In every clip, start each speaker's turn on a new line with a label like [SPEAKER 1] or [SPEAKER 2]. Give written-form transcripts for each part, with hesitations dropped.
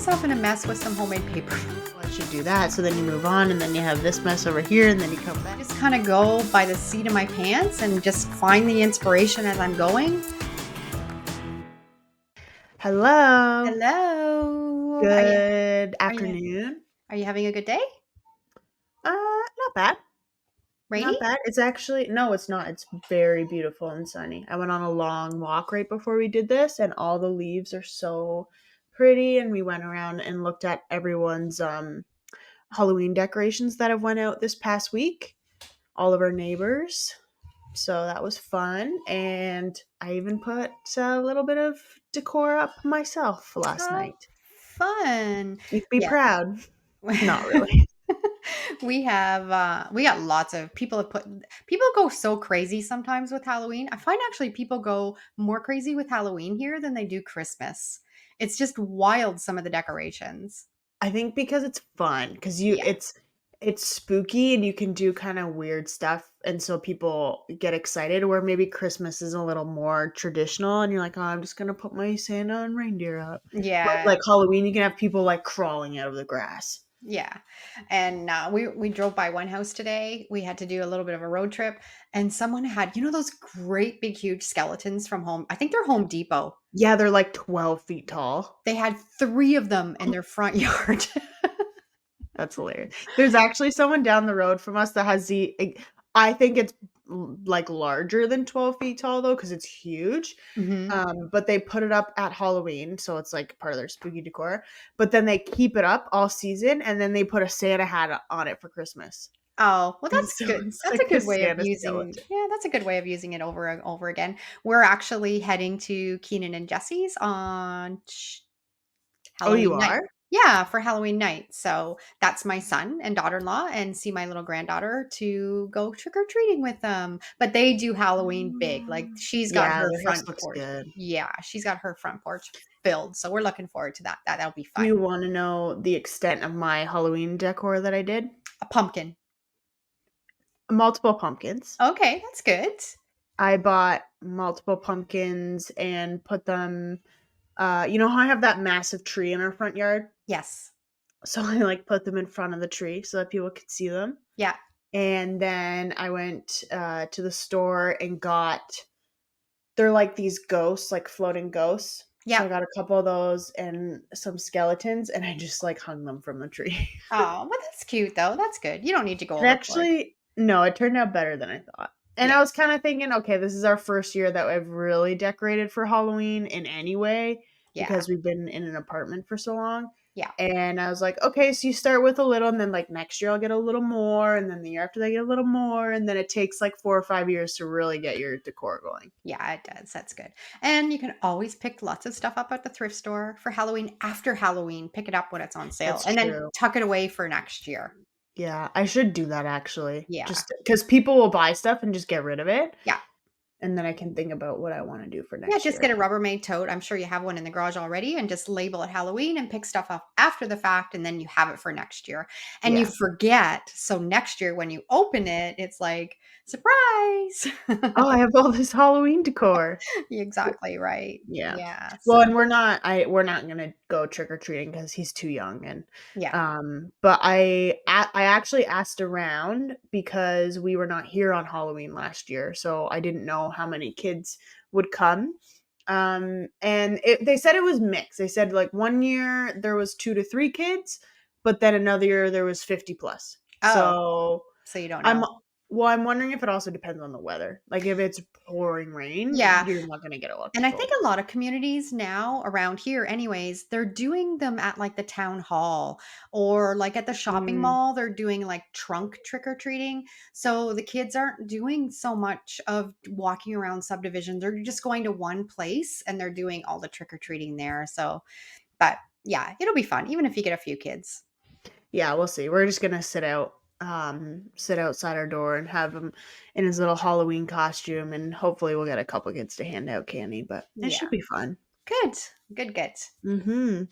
[SPEAKER 1] myself in a mess with some homemade paper.
[SPEAKER 2] I should do that. So then you move on, and then you have this mess over here, and then you come back.
[SPEAKER 1] Just kind of go by the seat of my pants and just find the inspiration as I'm going.
[SPEAKER 2] Hello.
[SPEAKER 1] Hello.
[SPEAKER 2] Good
[SPEAKER 1] Are you
[SPEAKER 2] afternoon.
[SPEAKER 1] are you having a good day?
[SPEAKER 2] Not bad.
[SPEAKER 1] Rainy?
[SPEAKER 2] Not bad. It's actually, no, it's not. It's very beautiful and sunny. I went on a long walk right before we did this, and all the leaves are so pretty. And we went around and looked at everyone's Halloween decorations that have went out this past week. All of our neighbors. So that was fun. And I even put a little bit of decor up myself last
[SPEAKER 1] Oh,
[SPEAKER 2] night.
[SPEAKER 1] fun.
[SPEAKER 2] You can be
[SPEAKER 1] Yeah.
[SPEAKER 2] proud. Not really.
[SPEAKER 1] We got lots of people go so crazy sometimes with Halloween. I find actually people go more crazy with Halloween here than they do Christmas. It's just wild, some of the decorations.
[SPEAKER 2] I think because it's fun, because
[SPEAKER 1] Yeah.
[SPEAKER 2] it's spooky and you can do kind of weird stuff, and so people get excited. Where maybe Christmas is a little more traditional, and you're like, oh, I'm just gonna put my Santa and reindeer up. But
[SPEAKER 1] Yeah.
[SPEAKER 2] like Halloween, you can have people like crawling out of the grass.
[SPEAKER 1] Yeah. And we drove by one house today. We had to do a little bit of a road trip, and someone had, those great big huge skeletons from home. I think they're Home Depot.
[SPEAKER 2] Yeah, they're like 12 feet tall.
[SPEAKER 1] They had 3 of them in their front yard.
[SPEAKER 2] That's hilarious. There's actually someone down the road from us that has I think it's like larger than 12 feet tall though, because it's huge.
[SPEAKER 1] Mhm.
[SPEAKER 2] But they put it up at Halloween, so it's like part of their spooky decor. But then they keep it up all season, and then they put a Santa hat on it for Christmas.
[SPEAKER 1] Oh, well, that's
[SPEAKER 2] So
[SPEAKER 1] good.
[SPEAKER 2] it's
[SPEAKER 1] That's a
[SPEAKER 2] like a
[SPEAKER 1] good way of
[SPEAKER 2] Santa
[SPEAKER 1] using
[SPEAKER 2] skeleton.
[SPEAKER 1] yeah, that's a good way of using it over and over again. We're actually heading to Keenan and Jesse's on
[SPEAKER 2] Oh, you
[SPEAKER 1] Halloween night.
[SPEAKER 2] are?
[SPEAKER 1] Yeah, for Halloween night. So that's my son and daughter-in-law and see my little granddaughter to go trick-or-treating with them. But they do Halloween big. Like she's got
[SPEAKER 2] Yeah,
[SPEAKER 1] her
[SPEAKER 2] their house
[SPEAKER 1] front
[SPEAKER 2] looks
[SPEAKER 1] porch.
[SPEAKER 2] good.
[SPEAKER 1] Yeah, she's got her front porch filled. So we're looking forward to that. That'll be
[SPEAKER 2] Do
[SPEAKER 1] fun.
[SPEAKER 2] you want to know the extent of my Halloween decor that I did?
[SPEAKER 1] A pumpkin.
[SPEAKER 2] Multiple pumpkins.
[SPEAKER 1] Okay, that's good.
[SPEAKER 2] I bought multiple pumpkins and put them. You know how I have that massive tree in our front yard?
[SPEAKER 1] Yes.
[SPEAKER 2] So I like put them in front of the tree so that people could see them.
[SPEAKER 1] Yeah.
[SPEAKER 2] And then I went to the store and they're like these ghosts, like floating ghosts. So
[SPEAKER 1] Yeah.
[SPEAKER 2] I got a couple of those and some skeletons, and I just like hung them from the tree.
[SPEAKER 1] Oh, well, that's cute though. That's good. You don't need to go
[SPEAKER 2] It
[SPEAKER 1] overboard.
[SPEAKER 2] actually, no, it turned out better than I thought. And
[SPEAKER 1] Yeah.
[SPEAKER 2] I was kind of thinking, okay, this is our first year that I've really decorated for Halloween in any way
[SPEAKER 1] Yeah.
[SPEAKER 2] because we've been in an apartment for so long.
[SPEAKER 1] Yeah.
[SPEAKER 2] And I was like, okay, so you start with a little, and then like next year I'll get a little more, and then the year after that I get a little more, and then it takes like 4 or 5 years to really get your decor going.
[SPEAKER 1] Yeah, it does. That's good. And you can always pick lots of stuff up at the thrift store for Halloween. After Halloween, pick it up when it's on sale
[SPEAKER 2] That's
[SPEAKER 1] and then
[SPEAKER 2] true.
[SPEAKER 1] tuck it away for next year.
[SPEAKER 2] Yeah, I should do that actually.
[SPEAKER 1] Yeah.
[SPEAKER 2] Just because people will buy stuff and just get rid of it,
[SPEAKER 1] Yeah.
[SPEAKER 2] and then I can think about what I want to do for
[SPEAKER 1] Yeah,
[SPEAKER 2] next
[SPEAKER 1] just
[SPEAKER 2] year.
[SPEAKER 1] get a Rubbermaid tote. I'm sure you have one in the garage already and just label it Halloween and pick stuff up after the fact and then you have it for next year. And you
[SPEAKER 2] Yeah.
[SPEAKER 1] forget. So next year when you open it, it's like, surprise.
[SPEAKER 2] Oh, I have all this Halloween decor.
[SPEAKER 1] Exactly right.
[SPEAKER 2] Yeah.
[SPEAKER 1] Yeah.
[SPEAKER 2] Well,
[SPEAKER 1] So
[SPEAKER 2] and we're not gonna go trick or treating because he's too young, and
[SPEAKER 1] yeah.
[SPEAKER 2] but I actually asked around because we were not here on Halloween last year, so I didn't know how many kids would come. And they said it was mixed. They said like one year there was 2 to 3 kids, but then another year there was 50 plus.
[SPEAKER 1] Oh,
[SPEAKER 2] So
[SPEAKER 1] so you don't
[SPEAKER 2] I'm
[SPEAKER 1] know.
[SPEAKER 2] well, I'm wondering if it also depends on the weather. Like if it's pouring rain,
[SPEAKER 1] Yeah.
[SPEAKER 2] you're not gonna get a lot of
[SPEAKER 1] And I think
[SPEAKER 2] people.
[SPEAKER 1] a lot of communities now around here, anyways, they're doing them at like the town hall or like at the shopping
[SPEAKER 2] Mm,
[SPEAKER 1] mall. They're doing like trunk trick or treating. So the kids aren't doing so much of walking around subdivisions. They're just going to one place and they're doing all the trick or treating there. So, but yeah, it'll be fun, even if you get a few kids.
[SPEAKER 2] yeah, we'll see. We're just gonna sit outside our door and have him in his little Halloween costume, and hopefully we'll get a couple kids to hand out candy, but it
[SPEAKER 1] Yeah.
[SPEAKER 2] should be fun.
[SPEAKER 1] Good. Good, good.
[SPEAKER 2] Mm-hmm.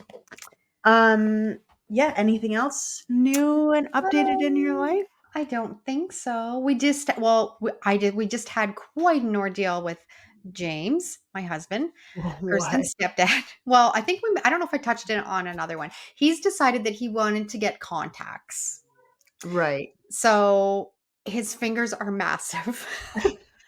[SPEAKER 2] Yeah, anything else new and updated in your
[SPEAKER 1] Um,
[SPEAKER 2] life?
[SPEAKER 1] I don't think so. We just had quite an ordeal with James, my husband,
[SPEAKER 2] What?
[SPEAKER 1] Kirsten's stepdad. Well, I don't know if I touched it on another one. He's decided that he wanted to get contacts.
[SPEAKER 2] Right.
[SPEAKER 1] So his fingers are massive.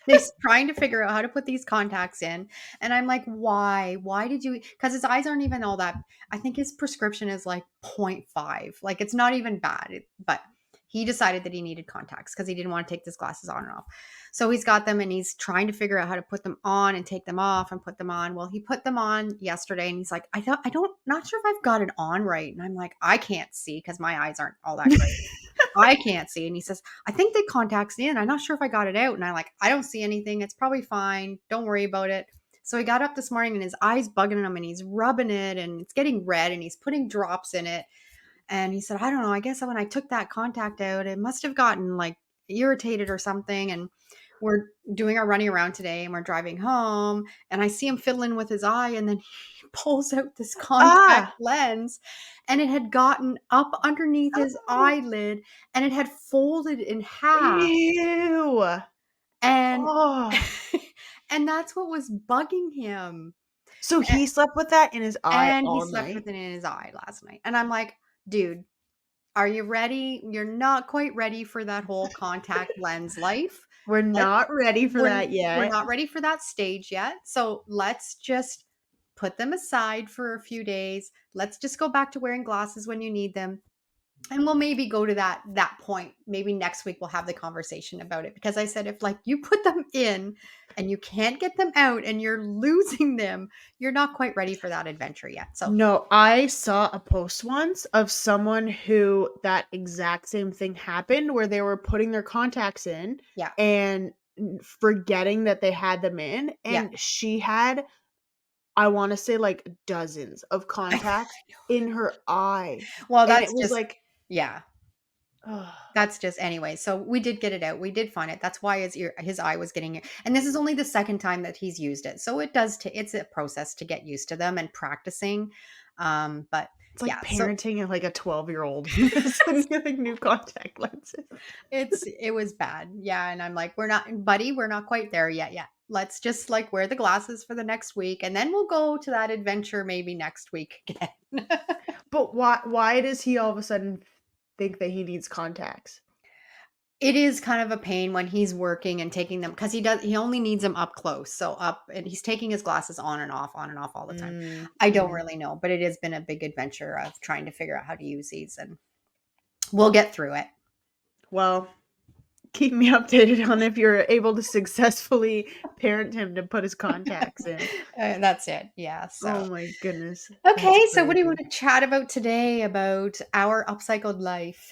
[SPEAKER 1] He's trying to figure out how to put these contacts in. And I'm like, why? Why did you? Because his eyes aren't even all that. I think his prescription is like 0.5. Like it's not even bad. But he decided that he needed contacts because he didn't want to take his glasses on and off. So he's got them and he's trying to figure out how to put them on and take them off and put them on. Well, he put them on yesterday and he's like, not sure if I've got it on right. And I'm like, I can't see because my eyes aren't all that great. I can't see. And he says, I think the contact's in. I'm not sure if I got it out. And I'm like, I don't see anything. It's probably fine. Don't worry about it. So he got up this morning and his eyes bugging him and he's rubbing it and it's getting red and he's putting drops in it. And he said, I don't know. I guess when I took that contact out, it must have gotten like irritated or something. And we're doing our running around today and we're driving home. And I see him fiddling with his eye. And then he pulls out this contact
[SPEAKER 2] Ah.
[SPEAKER 1] lens and it had gotten up underneath his
[SPEAKER 2] Oh.
[SPEAKER 1] eyelid and it had folded in half.
[SPEAKER 2] Ew.
[SPEAKER 1] And
[SPEAKER 2] Oh.
[SPEAKER 1] and that's what was bugging him.
[SPEAKER 2] So he slept with that in his eye
[SPEAKER 1] And he
[SPEAKER 2] all
[SPEAKER 1] slept
[SPEAKER 2] night?
[SPEAKER 1] with it in his eye last night. And I'm like, dude, are you ready? You're not quite ready for that whole contact lens life.
[SPEAKER 2] We're
[SPEAKER 1] Let
[SPEAKER 2] not ready for that
[SPEAKER 1] we're
[SPEAKER 2] yet.
[SPEAKER 1] not ready for that stage yet. So let's just put them aside for a few days. Let's just go back to wearing glasses when you need them. And we'll maybe go to that point. Maybe next week we'll have the conversation about it because I said if like you put them in and you can't get them out and you're losing them, you're not quite ready for that adventure yet. So,
[SPEAKER 2] No, I saw a post once of someone who that exact same thing happened where they were putting their contacts in
[SPEAKER 1] yeah.
[SPEAKER 2] and forgetting that they had them in,
[SPEAKER 1] Yeah.
[SPEAKER 2] and she had, I wanna say, like, dozens of contacts in her eye,
[SPEAKER 1] Well,
[SPEAKER 2] and it
[SPEAKER 1] that's
[SPEAKER 2] was
[SPEAKER 1] just
[SPEAKER 2] like,
[SPEAKER 1] yeah.
[SPEAKER 2] ugh.
[SPEAKER 1] That's just anyway. So we did get it out. We did find it. That's why his eye was getting it. And this is only the second time that he's used it. So it's a process to get used to them and practicing. But
[SPEAKER 2] It's
[SPEAKER 1] yeah,
[SPEAKER 2] like
[SPEAKER 1] so
[SPEAKER 2] parenting, like, a 12-year-old who's getting new contact lenses.
[SPEAKER 1] it was bad. Yeah. And I'm like, we're not quite there yet. Yeah. Let's just like wear the glasses for the next week and then we'll go to that adventure maybe next week again.
[SPEAKER 2] But why does he all of a sudden think that he needs contacts?
[SPEAKER 1] It is kind of a pain when he's working and taking them because he only needs them up close. So up and he's taking his glasses on and off all the time.
[SPEAKER 2] Mm,
[SPEAKER 1] I don't
[SPEAKER 2] mhm.
[SPEAKER 1] really know, but it has been a big adventure of trying to figure out how to use these and we'll get through it.
[SPEAKER 2] Well, keep me updated on if you're able to successfully parent him to put his contacts in.
[SPEAKER 1] That's it. Yeah.
[SPEAKER 2] Oh
[SPEAKER 1] So,
[SPEAKER 2] my goodness. That's
[SPEAKER 1] okay. So, what do you want
[SPEAKER 2] crazy.
[SPEAKER 1] to chat about today about our upcycled life?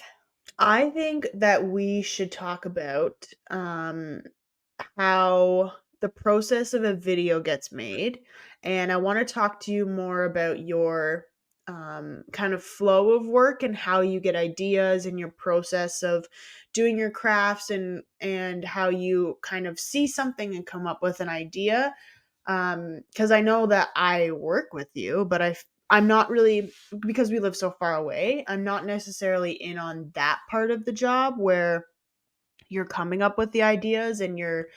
[SPEAKER 2] I think that we should talk about how the process of a video gets made. And I want to talk to you more about your kind of flow of work and how you get ideas and your process of doing your crafts, and how you kind of see something and come up with an idea. Because I know that I work with you, but I'm not really, because we live so far away, I'm not necessarily in on that part of the job where you're coming up with the ideas and you're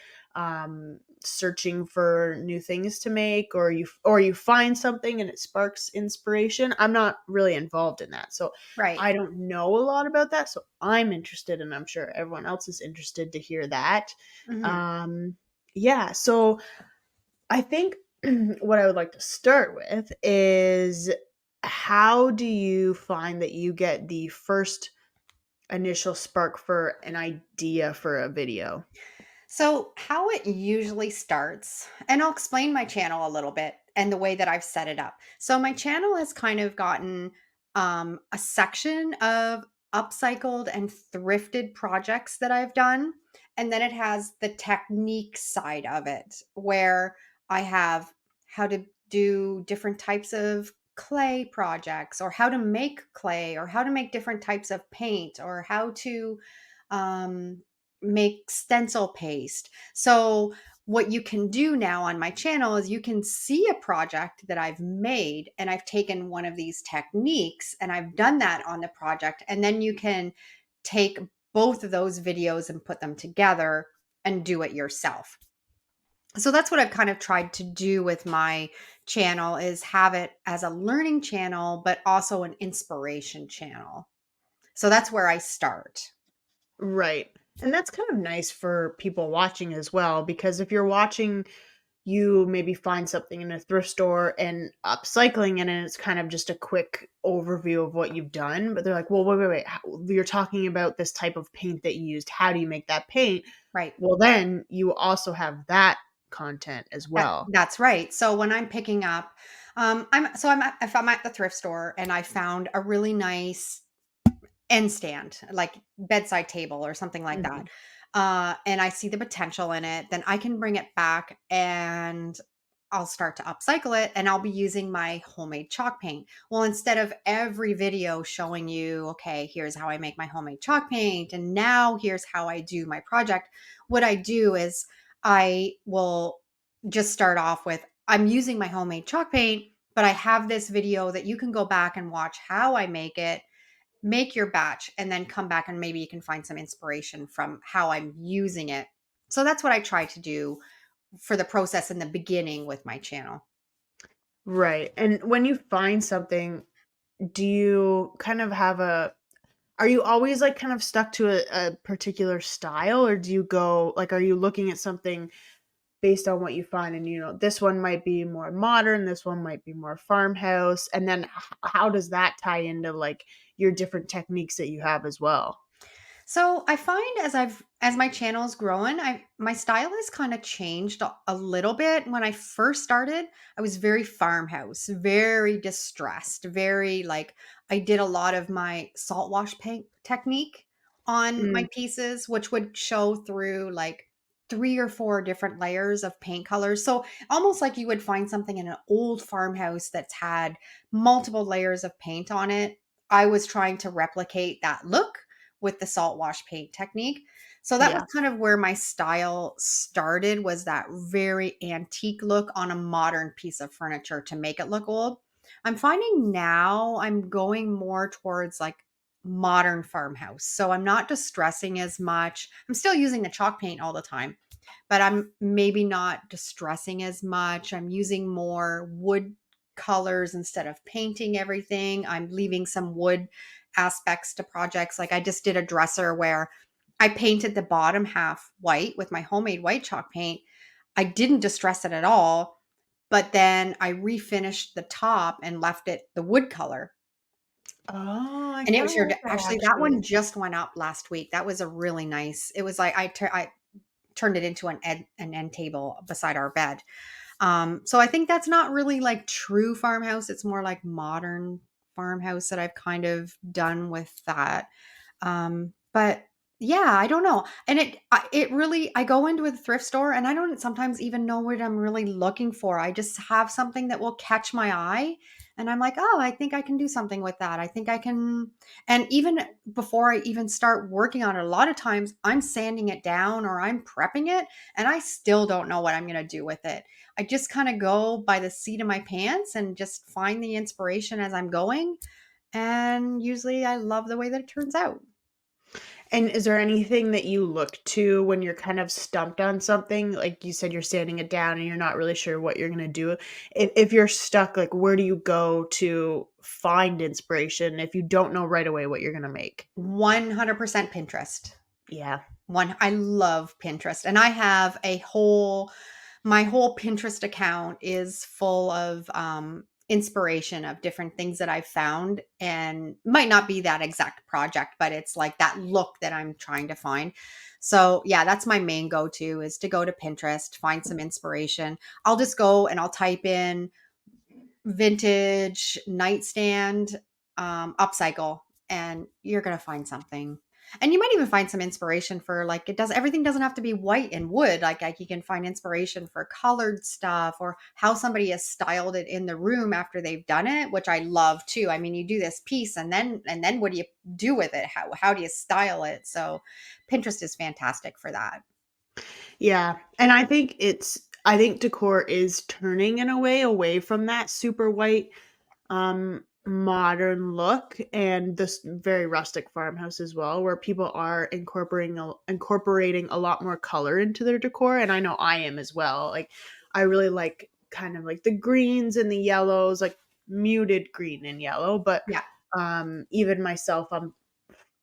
[SPEAKER 2] searching for new things to make, or you find something and it sparks inspiration. I'm not really involved in that, so
[SPEAKER 1] Right.
[SPEAKER 2] I don't know a lot about that. So I'm interested, and I'm sure everyone else is interested to hear that.
[SPEAKER 1] Hmm.
[SPEAKER 2] um yeah, so I think what I would like to start with is, how do you find that you get the first initial spark for an idea for a video?
[SPEAKER 1] So, how it usually starts, and I'll explain my channel a little bit and the way that I've set it up. So, my channel has kind of gotten a section of upcycled and thrifted projects that I've done. And then it has the technique side of it, where I have how to do different types of clay projects, or how to make clay, or how to make different types of paint, or how to um, make stencil paste. So what you can do now on my channel is you can see a project that I've made and I've taken one of these techniques and I've done that on the project, and then you can take both of those videos and put them together and do it yourself. So that's what I've kind of tried to do with my channel, is have it as a learning channel, but also an inspiration channel. So that's where I start.
[SPEAKER 2] Right. And that's kind of nice for people watching as well, because if you're watching, you maybe find something in a thrift store and upcycling it, and it's kind of just a quick overview of what you've done. But they're like, well, wait. You're talking about this type of paint that you used. How do you make that paint?
[SPEAKER 1] Right.
[SPEAKER 2] Well, then you also have that content as well.
[SPEAKER 1] That's right. So when I'm picking up, if I'm at the thrift store and I found a really nice end stand, like bedside table or something like that,
[SPEAKER 2] Mhm.
[SPEAKER 1] and I see the potential in it, then I can bring it back and I'll start to upcycle it, and I'll be using my homemade chalk paint. Well, instead of every video showing you, okay, here's how I make my homemade chalk paint, and now here's how I do my project, what I do is I will just start off with, I'm using my homemade chalk paint, but I have this video that you can go back and watch how I make it, make your batch, and then come back and maybe you can find some inspiration from how I'm using it. So that's what I try to do for the process in the beginning with my channel.
[SPEAKER 2] Right. And when you find something, do you kind of have a are you always like kind of stuck to a particular style, or do you go like are you looking at something based on what you find, and this one might be more modern, this one might be more farmhouse, and then how does that tie into like your different techniques that you have as well?
[SPEAKER 1] So I find as my channel's growing, I my style has kind of changed a little bit. When I first started, I was very farmhouse, very distressed, very like, I did a lot of my salt wash paint technique on
[SPEAKER 2] Mm,
[SPEAKER 1] my pieces, which would show through like 3 or 4 different layers of paint colors. So almost like you would find something in an old farmhouse that's had multiple layers of paint on it. I was trying to replicate that look with the salt wash paint technique. So that was
[SPEAKER 2] yeah.
[SPEAKER 1] kind of where my style started, was that very antique look on a modern piece of furniture to make it look old. I'm finding now I'm going more towards like modern farmhouse. So I'm not distressing as much. I'm still using the chalk paint all the time, but I'm maybe not distressing as much. I'm using more wood colors instead of painting everything. I'm leaving some wood aspects to projects. Like I just did a dresser where I painted the bottom half white with my homemade white chalk paint. I didn't distress it at all, but then I refinished the top and left it the wood color.
[SPEAKER 2] Oh, I
[SPEAKER 1] And it
[SPEAKER 2] kind
[SPEAKER 1] was
[SPEAKER 2] of
[SPEAKER 1] here
[SPEAKER 2] like
[SPEAKER 1] to
[SPEAKER 2] that
[SPEAKER 1] actually, that
[SPEAKER 2] actually.
[SPEAKER 1] one just went up last week. That was a really nice. It was like I turned it into an end table beside our bed. So I think that's not really like true farmhouse. It's more like modern farmhouse that I've kind of done with that. But yeah, I don't know. And it really, I go into a thrift store and I don't sometimes even know what I'm really looking for. I just have something that will catch my eye and I'm like, "Oh, I think I can do something with that. I think I can." And even before I even start working on it, a lot of times I'm sanding it down or I'm prepping it and I still don't know what I'm going to do with it. I just kind of go by the seat of my pants and just find the inspiration as I'm going. And usually I love the way that it turns out.
[SPEAKER 2] And is there anything that you look to when you're kind of stumped on something? Like you said, you're sanding it down and you're not really sure what you're gonna do. If you're stuck, like where do you go to find inspiration if you don't know right away what you're gonna make?
[SPEAKER 1] 100% Pinterest.
[SPEAKER 2] Yeah.
[SPEAKER 1] I love Pinterest and I have my whole Pinterest account is full of inspiration of different things that I've found, and might not be that exact project, but it's like that look that I'm trying to find. So, yeah, that's my main go-to, is to go to Pinterest, find some inspiration. I'll just go and I'll type in vintage nightstand, upcycle, and you're gonna find something. And you might even find some inspiration for like, everything doesn't have to be white and wood. Like you can find inspiration for colored stuff or how somebody has styled it in the room after they've done it, which I love too. I mean, you do this piece and then what do you do with it? How do you style it? So Pinterest is fantastic for that.
[SPEAKER 2] Yeah. And I think decor is turning in a way away from that super white. modern look and this very rustic farmhouse as well, where people are incorporating a lot more color into their decor, and I know I am as well. Like, I really like kind of like the greens and the yellows, like muted green and yellow, but
[SPEAKER 1] Yeah.
[SPEAKER 2] even myself, I'm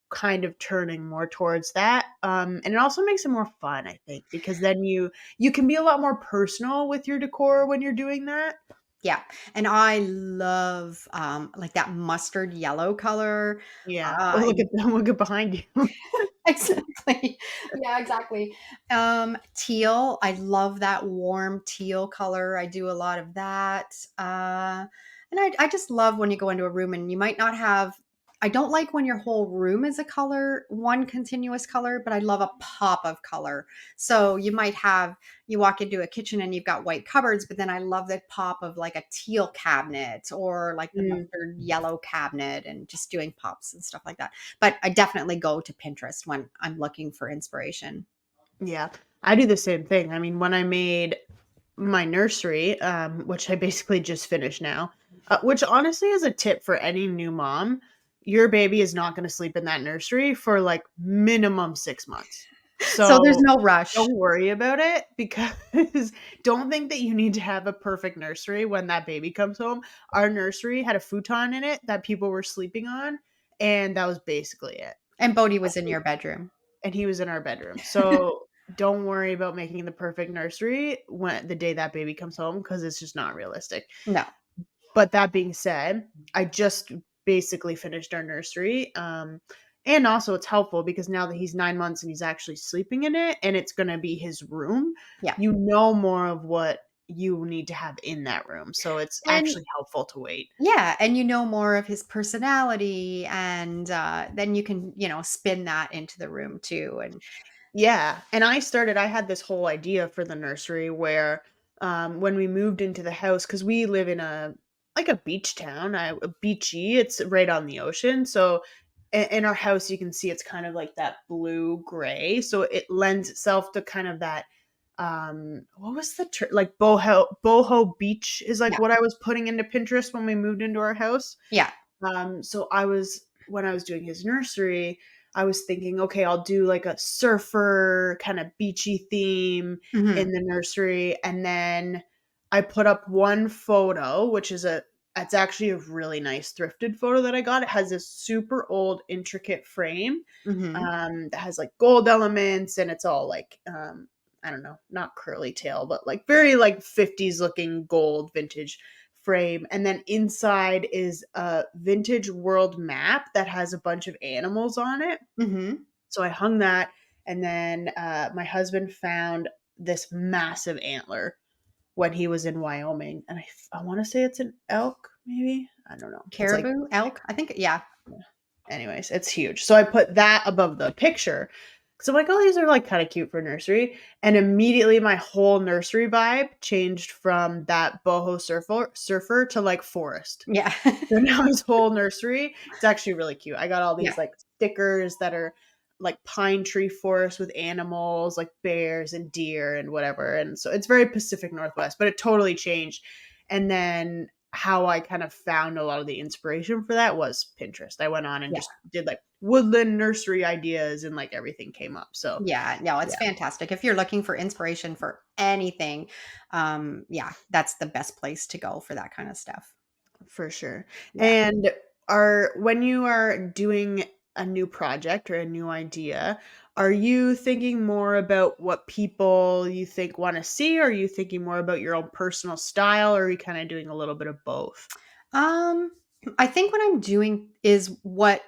[SPEAKER 2] kind of turning more towards that. And it also makes it more fun, I think, because then you can be a lot more personal with your decor when you're doing that.
[SPEAKER 1] Yeah, and I love, like, that mustard yellow color.
[SPEAKER 2] Yeah. Oh,
[SPEAKER 1] Uh,
[SPEAKER 2] look at look at behind you.
[SPEAKER 1] exactly. Yeah, exactly. Teal, I love that warm teal color. I do a lot of that. And I just love when you go into a room and you might not have I don't like when your whole room is a color, one continuous color, but I love a pop of color. So you walk into a kitchen and you've got white cupboards, but then I love that pop of like a teal cabinet or like the
[SPEAKER 2] Mm,
[SPEAKER 1] mustard yellow cabinet and just doing pops and stuff like that. But I definitely go to Pinterest when I'm looking for inspiration.
[SPEAKER 2] yeah. I do the same thing. I mean, when I made my nursery, which I basically just finished now, which honestly is a tip for any new mom. Your baby is not going to sleep in that nursery for like minimum 6 months.
[SPEAKER 1] So there's
[SPEAKER 2] So
[SPEAKER 1] no rush.
[SPEAKER 2] don't worry about it because don't think that you need to have a perfect nursery when that baby comes home. Our nursery had a futon in it that people were sleeping on, and that was basically it.
[SPEAKER 1] And Bodhi was in your bedroom.
[SPEAKER 2] And he was in our bedroom. So don't worry about making the perfect nursery when the day that baby comes home because it's just not realistic.
[SPEAKER 1] No.
[SPEAKER 2] But that being said, I just basically finished our nursery. And also, it's helpful because now that he's 9 months and he's actually sleeping in it and it's going to be his room,
[SPEAKER 1] Yeah.
[SPEAKER 2] you know more of what you need to have in that room. So it's
[SPEAKER 1] And
[SPEAKER 2] actually helpful to wait.
[SPEAKER 1] yeah, and you know more of his personality and then you can, spin that into the room too. And
[SPEAKER 2] Yeah, and I had this whole idea for the nursery where, when we moved into the house, because we live in a beach town, a beachy, it's right on the ocean, so in our house, you can see it's kind of like that blue-gray, so it lends itself to kind of that, what was the like boho beach is like
[SPEAKER 1] yeah,
[SPEAKER 2] what I was putting into Pinterest when we moved into our house.
[SPEAKER 1] yeah.
[SPEAKER 2] So I was when I was doing his nursery, I was thinking, okay, I'll do like a surfer kind of beachy theme
[SPEAKER 1] Mhm.
[SPEAKER 2] in the nursery. And then I put up one photo, which is it's actually a really nice thrifted photo that I got. It has this super old, intricate frame
[SPEAKER 1] Mhm.
[SPEAKER 2] that has like gold elements and it's all like, I don't know, not curly tail, but like very like 50s looking gold vintage frame. And then inside is a vintage world map that has a bunch of animals on it.
[SPEAKER 1] Mhm.
[SPEAKER 2] So I hung that. And then my husband found this massive antler when he was in Wyoming. And I want to say it's an elk, maybe. I don't know. It's like,
[SPEAKER 1] Caribou, elk, I think yeah.
[SPEAKER 2] anyways, it's huge. So I put that above the picture. So I'm like, oh, these are like kind of cute for nursery. And immediately my whole nursery vibe changed from that boho surfer to like forest.
[SPEAKER 1] Yeah.
[SPEAKER 2] So now his whole nursery, it's actually really cute. I got all
[SPEAKER 1] Yeah.
[SPEAKER 2] these like stickers that are like pine tree forest with animals like bears and deer and whatever. And so it's very Pacific Northwest, but it totally changed. And then how I kind of found a lot of the inspiration for that was Pinterest. I went on and
[SPEAKER 1] Yeah.
[SPEAKER 2] just did like woodland nursery ideas and like everything came up. So
[SPEAKER 1] Yeah, no, it's
[SPEAKER 2] yeah,
[SPEAKER 1] fantastic. If you're looking for inspiration for anything, yeah, that's the best place to go for that kind of stuff.
[SPEAKER 2] for sure.
[SPEAKER 1] Yeah.
[SPEAKER 2] And are when you are doing a new project or a new idea, are you thinking more about what people you think want to see? Or are you thinking more about your own personal style? Or are you kind of doing a little bit of both?
[SPEAKER 1] Um, I think what I'm doing is what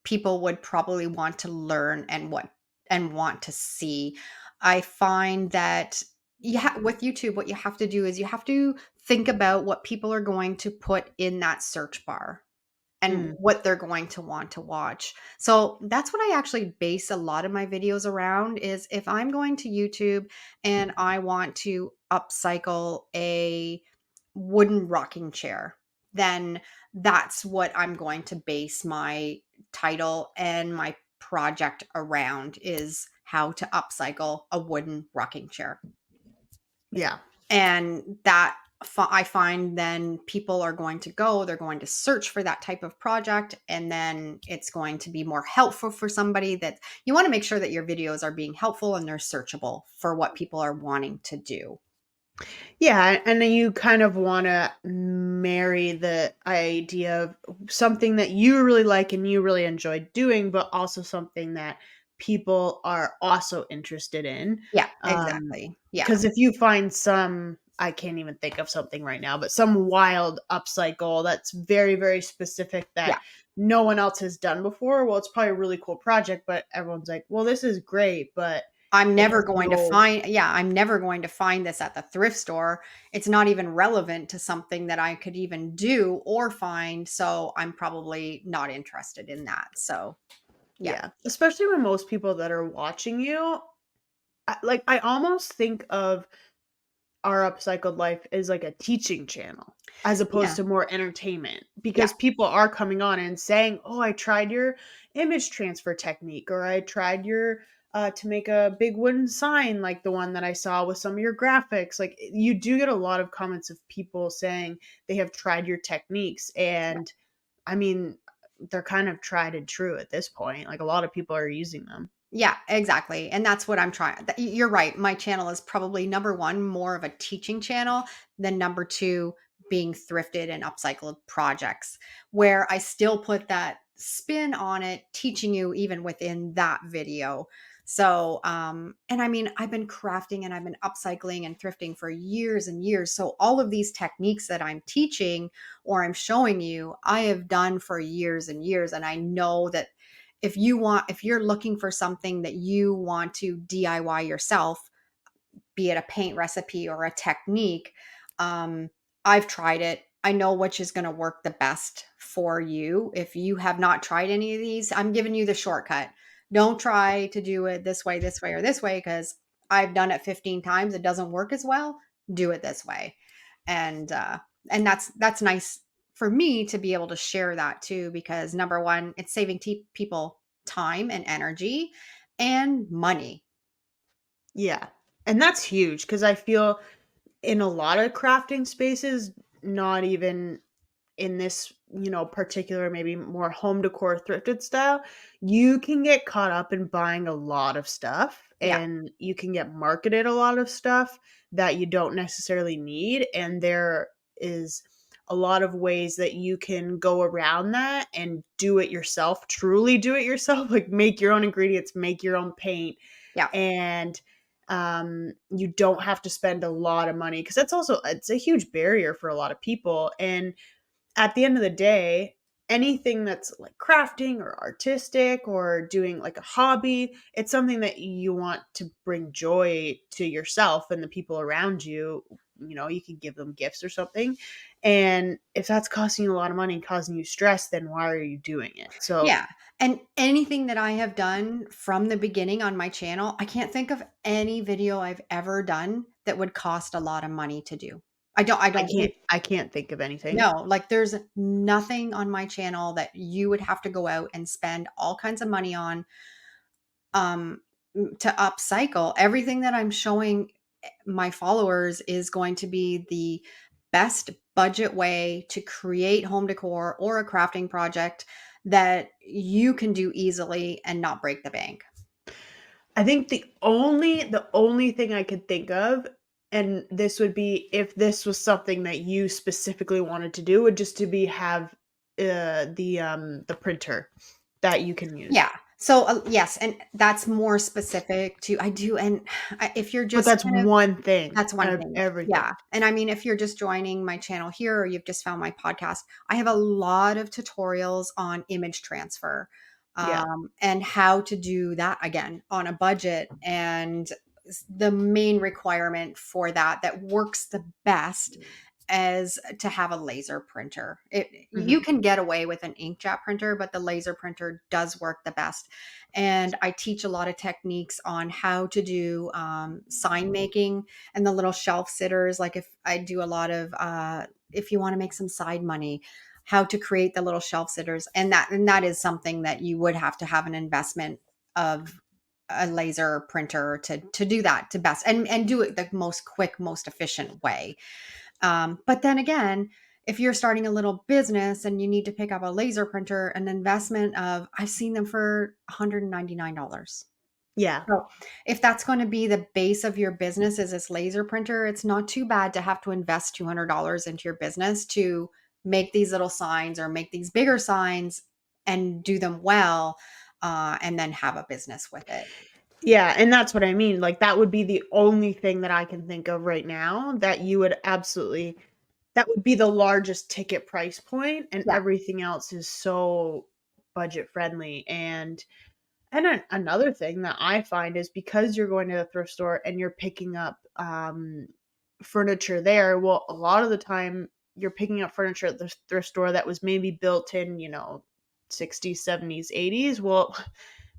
[SPEAKER 1] people would probably want to learn and want to see. I find that with YouTube, what you have to do is you have to think about what people are going to put in that search bar and
[SPEAKER 2] Mm,
[SPEAKER 1] what they're going to want to watch. So that's what I actually base a lot of my videos around is if I'm going to YouTube and I want to upcycle a wooden rocking chair, then that's what I'm going to base my title and my project around is how to upcycle a wooden rocking chair.
[SPEAKER 2] yeah.
[SPEAKER 1] And that I find then people are going to go, they're going to search for that type of project, and then it's going to be more helpful for somebody. That you want to make sure that your videos are being helpful and they're searchable for what people are wanting to do.
[SPEAKER 2] Yeah, and then you kind of wanna marry the idea of something that you really like and you really enjoy doing, but also something that people are also interested in.
[SPEAKER 1] Yeah,
[SPEAKER 2] Um,
[SPEAKER 1] exactly. Yeah.
[SPEAKER 2] Because if you find some, I can't even think of something right now, but some wild upcycle that's very, very specific that
[SPEAKER 1] Yeah.
[SPEAKER 2] no one else has done before, well, it's probably a really cool project, but everyone's like, "Well, this is great," but
[SPEAKER 1] I'm
[SPEAKER 2] it
[SPEAKER 1] never
[SPEAKER 2] has
[SPEAKER 1] going to
[SPEAKER 2] no.
[SPEAKER 1] find yeah, I'm never going to find this at the thrift store. It's not even relevant to something that I could even do or find, so I'm probably not interested in that. So, yeah.
[SPEAKER 2] Yeah, especially when most people that are watching you, I almost think of our upcycled life as like a teaching channel as opposed
[SPEAKER 1] Yeah.
[SPEAKER 2] to more entertainment
[SPEAKER 1] Yeah.
[SPEAKER 2] because people are coming on and saying, "Oh, I tried your image transfer technique," or "I tried your to make a big wooden sign like the one that I saw with some of your graphics." Like you do get a lot of comments of people saying they have tried your techniques, and I mean, they're kind of tried and true at this point. Like a lot of people are using them.
[SPEAKER 1] Yeah, exactly, and that's what I'm trying you're right, my channel is probably number 1 more of a teaching channel than number 2 being thrifted and upcycled projects, where I still put that spin on it, teaching you even within that video. So, and I mean, I've been crafting and I've been upcycling and thrifting for years and years, so all of these techniques that I'm teaching or I'm showing you, I have done for years and years, and I know that if you're looking for something that you want to DIY yourself, be it a paint recipe or a technique, um, I've tried it. I know which is going to work the best for you. If you have not tried any of these, I'm giving you the shortcut. Don't try to do it this way, or this way, because I've done it 15 times. It doesn't work as well. Do it this way. And and that's nice for me to be able to share that too, because number one, it's saving people time and energy and money.
[SPEAKER 2] Yeah. And that's huge because I feel in a lot of crafting spaces, not even in this, particular, maybe more home decor thrifted style, you can get caught up in buying a lot of stuff
[SPEAKER 1] Yeah.
[SPEAKER 2] and you can get marketed a lot of stuff that you don't necessarily need. And there is a lot of ways that you can go around that and do it yourself, truly do it yourself, like make your own ingredients, make your own paint,
[SPEAKER 1] Yeah.
[SPEAKER 2] and you don't have to spend a lot of money because it's a huge barrier for a lot of people. And at the end of the day, anything that's like crafting or artistic or doing like a hobby, it's something that you want to bring joy to yourself and the people around you. You can give them gifts or something. And if that's costing you a lot of money and causing you stress, then why are you doing it? So
[SPEAKER 1] Yeah, and anything that I have done from the beginning on my channel, I can't think of any video I've ever done that would cost a lot of money to do. I
[SPEAKER 2] I
[SPEAKER 1] don't
[SPEAKER 2] can't
[SPEAKER 1] think
[SPEAKER 2] I can't think of anything.
[SPEAKER 1] no, like there's nothing on my channel that you would have to go out and spend all kinds of money on um to upcycle. Everything that I'm showing my followers is going to be the best budget way to create home decor or a crafting project that you can do easily and not break the bank.
[SPEAKER 2] I think the only thing I could think of, and this would be if this was something that you specifically wanted to do, would just to be have the printer that you can use.
[SPEAKER 1] Yeah. So yes, and that's more specific to I do and if you're
[SPEAKER 2] But
[SPEAKER 1] just
[SPEAKER 2] that's
[SPEAKER 1] kind of
[SPEAKER 2] one thing
[SPEAKER 1] that's one
[SPEAKER 2] out of
[SPEAKER 1] thing.
[SPEAKER 2] everything.
[SPEAKER 1] Yeah. And I mean, if you're just joining my channel here or you've just found my podcast, I have a lot of tutorials on image transfer
[SPEAKER 2] Yeah.
[SPEAKER 1] and how to do that again on a budget. And the main requirement for that works the best as to have a laser printer. You
[SPEAKER 2] Mhm.
[SPEAKER 1] can get away with an inkjet printer, but the laser printer does work the best. And I teach a lot of techniques on how to do sign making and the little shelf sitters. Like if I do a lot of if you want to make some side money, how to create the little shelf sitters, and that is something that you would have to have an investment of a laser printer to do that to best and do it the most quick, most efficient way. But then again, if you're starting a little business and you need to pick up a laser printer, an investment of, I've seen them for $199.
[SPEAKER 2] Yeah.
[SPEAKER 1] So if that's going to be the base of your business is this laser printer, it's not too bad to have to invest $200 into your business to make these little signs or make these bigger signs and do them well, and then have a business with it.
[SPEAKER 2] Yeah, and that's what I mean, like, that would be the only thing that I can think of right now that you would absolutely that would be the largest ticket price point, and
[SPEAKER 1] Yeah.
[SPEAKER 2] everything else is so budget friendly, and another thing that I find is because you're going to the thrift store and you're picking up, furniture there, well, a lot of the time, you're picking up furniture at the thrift store that was maybe built in, 60s, 70s, 80s. Well,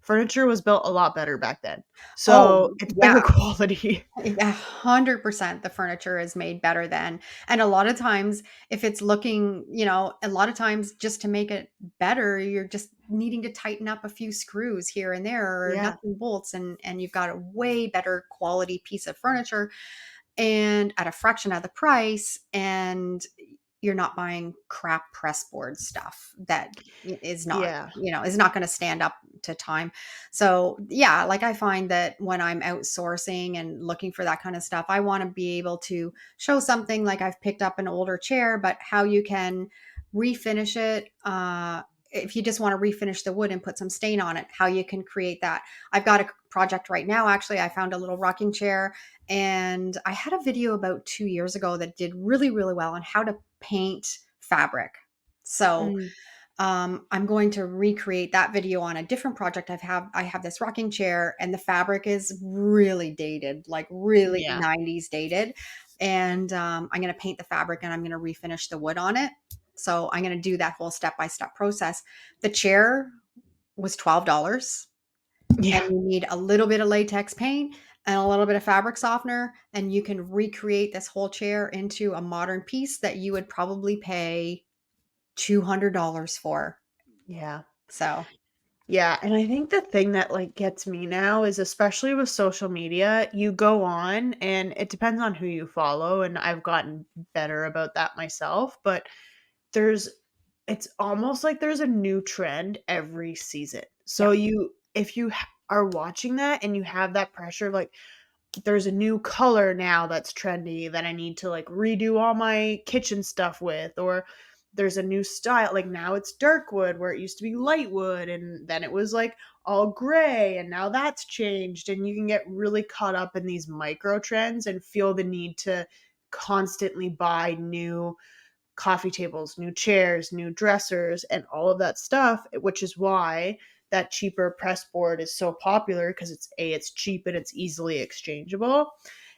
[SPEAKER 2] furniture was built a lot better back then. So,
[SPEAKER 1] Oh,
[SPEAKER 2] it's
[SPEAKER 1] yeah.
[SPEAKER 2] better quality.
[SPEAKER 1] 100% the furniture is made better then. And a lot of times, if it's looking, a lot of times just to make it better, you're just needing to tighten up a few screws here and there or
[SPEAKER 2] Yeah.
[SPEAKER 1] nuts and bolts, and you've got a way better quality piece of furniture and at a fraction of the price, and you're not buying crap pressboard stuff that is not
[SPEAKER 2] Yeah.
[SPEAKER 1] is not going to stand up to time. So yeah, like I find that when I'm outsourcing and looking for that kind of stuff, I want to be able to show something like I've picked up an older chair, but how you can refinish it, if you just want to refinish the wood and put some stain on it, how you can create that. I've got a project right now. Actually, I found a little rocking chair, and I had a video about 2 years ago that did really, really well on how to paint fabric. So
[SPEAKER 2] Mm,
[SPEAKER 1] I'm going to recreate that video on a different project. I have this rocking chair, and the fabric is really dated, like really
[SPEAKER 2] yeah.
[SPEAKER 1] 90s dated. And I'm going to paint the fabric and I'm going to refinish the wood on it. So I'm going to do that whole step by step process. The chair was $12, and
[SPEAKER 2] Yeah.
[SPEAKER 1] you need a little bit of latex paint and a little bit of fabric softener, and you can recreate this whole chair into a modern piece that you would probably pay $200 for.
[SPEAKER 2] Yeah.
[SPEAKER 1] So,
[SPEAKER 2] Yeah, and I think the thing that, like, gets me now is especially with social media, you go on and it depends on who you follow, and I've gotten better about that myself, but there's it's almost like there's a new trend every season.
[SPEAKER 1] yeah.
[SPEAKER 2] So if you are watching that and you have that pressure, like, there's a new color now that's trendy that I need to like redo all my kitchen stuff with, or there's a new style. Like now it's dark wood where it used to be light wood, and then it was like all gray, and now that's changed. And you can get really caught up in these micro trends and feel the need to constantly buy new coffee tables, new chairs, new dressers, and all of that stuff, which is why that cheaper press board is so popular because it's cheap and it's easily exchangeable.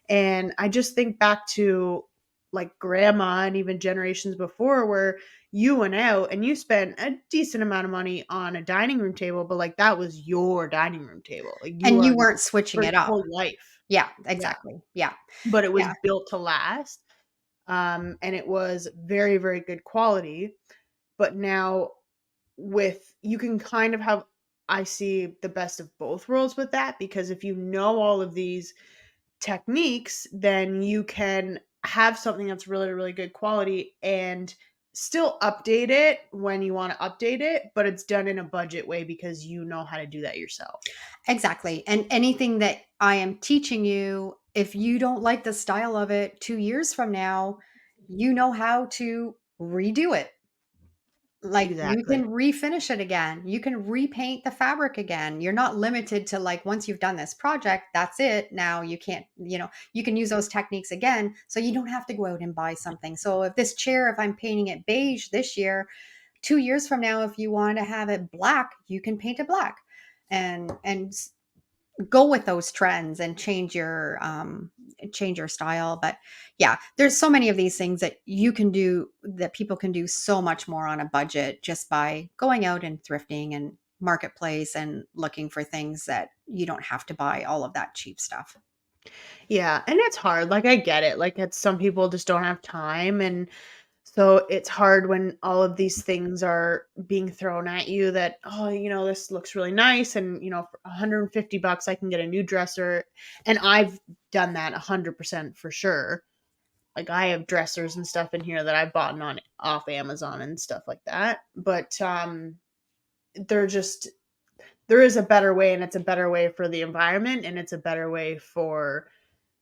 [SPEAKER 2] And I just think back to like grandma and even generations before where you went out and you spent a decent amount of money on a dining room table, but like that was your dining room table. Like you
[SPEAKER 1] And
[SPEAKER 2] were
[SPEAKER 1] you
[SPEAKER 2] on it
[SPEAKER 1] weren't switching
[SPEAKER 2] for
[SPEAKER 1] it
[SPEAKER 2] your
[SPEAKER 1] up.
[SPEAKER 2] whole life.
[SPEAKER 1] Yeah,
[SPEAKER 2] Yeah.
[SPEAKER 1] exactly. Yeah.
[SPEAKER 2] But it was
[SPEAKER 1] Yeah.
[SPEAKER 2] built to last. And it was very, very good quality. But now with you can kind of have I see the best of both worlds with that because if you know all of these techniques, then you can have something that's really, really good quality and still update it when you want to update it, but it's done in a budget way because you know how to do that yourself.
[SPEAKER 1] Exactly. And anything that I am teaching you, if you don't like the style of it 2 years from now, you know how to redo it. Like, you
[SPEAKER 2] Exactly.
[SPEAKER 1] can refinish it again. You can repaint the fabric again. You're not limited to, like, once you've done this project, that's it. Now you can't, you can use those techniques again, so you don't have to go out and buy something. So if this chair, if I'm painting it beige this year, 2 years from now, if you want to have it black, you can paint it black and go with those trends and change your style. But yeah, there's so many of these things that you can do, that people can do so much more on a budget just by going out and thrifting and marketplace and looking for things that you don't have to buy all of that cheap stuff.
[SPEAKER 2] Yeah, and it's hard. Like I get it. Like it's some people just don't have time and so it's hard when all of these things are being thrown at you that, oh, this looks really nice. And, for $150, I can get a new dresser. And I've done that 100% for sure. like I have dressers and stuff in here that I bought on off Amazon and stuff like that. But they're just there is a better way, and it's a better way for the environment, and it's a better way for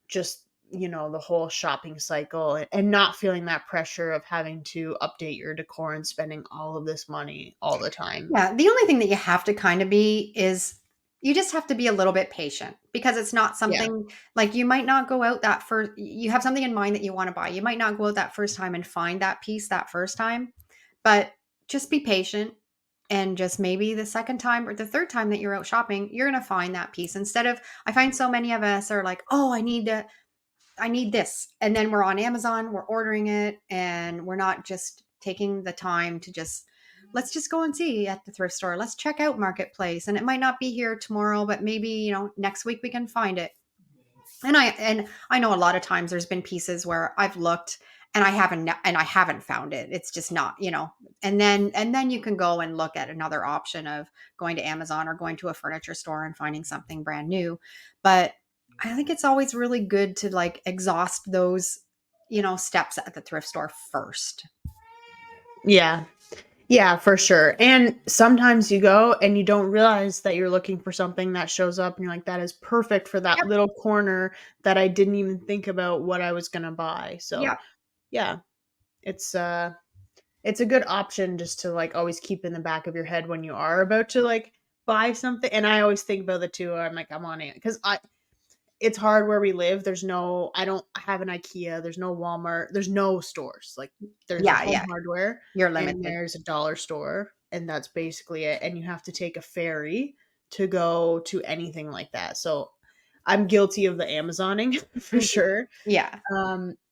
[SPEAKER 2] just, the whole shopping cycle, and not feeling that pressure of having to update your decor and spending all of this money all the time.
[SPEAKER 1] Yeah, the only thing that you have to kind of be is you just have to be a little bit patient because it's not
[SPEAKER 2] Yeah.
[SPEAKER 1] something like you might not go out that first you have something in mind that you want to buy. You might not go out that first time and find that piece that first time, but just be patient and just maybe the second time or the third time that you're out shopping, you're going to find that piece instead of I find so many of us are like, "Oh, I need this." And then we're on Amazon, we're ordering it, and we're not just taking the time to just let's just go and see at the thrift store. Let's check out Marketplace. And it might not be here tomorrow, but maybe, next week we can find it. And I know a lot of times there's been pieces where I've looked and I haven't found it. It's just not, and then you can go and look at another option of going to Amazon or going to a furniture store and finding something brand new. But I think it's always really good to like exhaust those, steps at the thrift store first.
[SPEAKER 2] Yeah. Yeah, for sure. And sometimes you go and you don't realize that you're looking for something that shows up and you're like, that is perfect for that
[SPEAKER 1] Yep.
[SPEAKER 2] little corner that I didn't even think about what I was gonna buy. So
[SPEAKER 1] Yep.
[SPEAKER 2] yeah, it's it's a good option just to like always keep in the back of your head when you are about to like buy something. And I always think about the two. I'm like, I'm on it because it's hard where we live. I don't have an IKEA. There's no Walmart. There's no stores. Like there's a
[SPEAKER 1] Yeah.
[SPEAKER 2] Home
[SPEAKER 1] Yeah.
[SPEAKER 2] Hardware
[SPEAKER 1] You're
[SPEAKER 2] and
[SPEAKER 1] limited.
[SPEAKER 2] there's a dollar store, and that's basically it. And you have to take a ferry to go to anything like that. So I'm guilty of the Amazoning for
[SPEAKER 1] Mhm.
[SPEAKER 2] sure.
[SPEAKER 1] Yeah.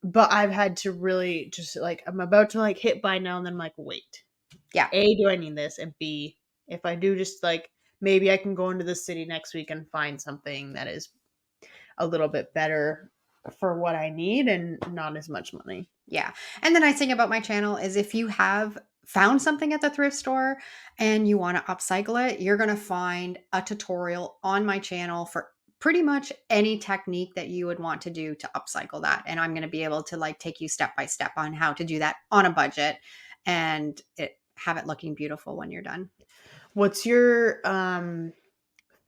[SPEAKER 2] But I've had to really just like I'm about to like hit buy now, and then I'm like, wait.
[SPEAKER 1] Yeah.
[SPEAKER 2] A, do I need this? And B, if I do, just like maybe I can go into the city next week and find something that is a little bit better for what I need and not as much money.
[SPEAKER 1] Yeah. And the nice thing about my channel is if you have found something at the thrift store and you want to upcycle it, you're going to find a tutorial on my channel for pretty much any technique that you would want to do to upcycle that. And I'm going to be able to like take you step by step on how to do that on a budget and have it looking beautiful when you're done.
[SPEAKER 2] What's your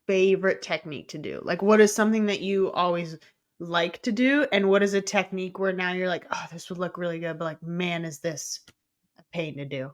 [SPEAKER 2] favorite technique to do? Like what is something that you always like to do, and what is a technique where now you're like, oh, this would look really good, but like, man, is this a pain to do?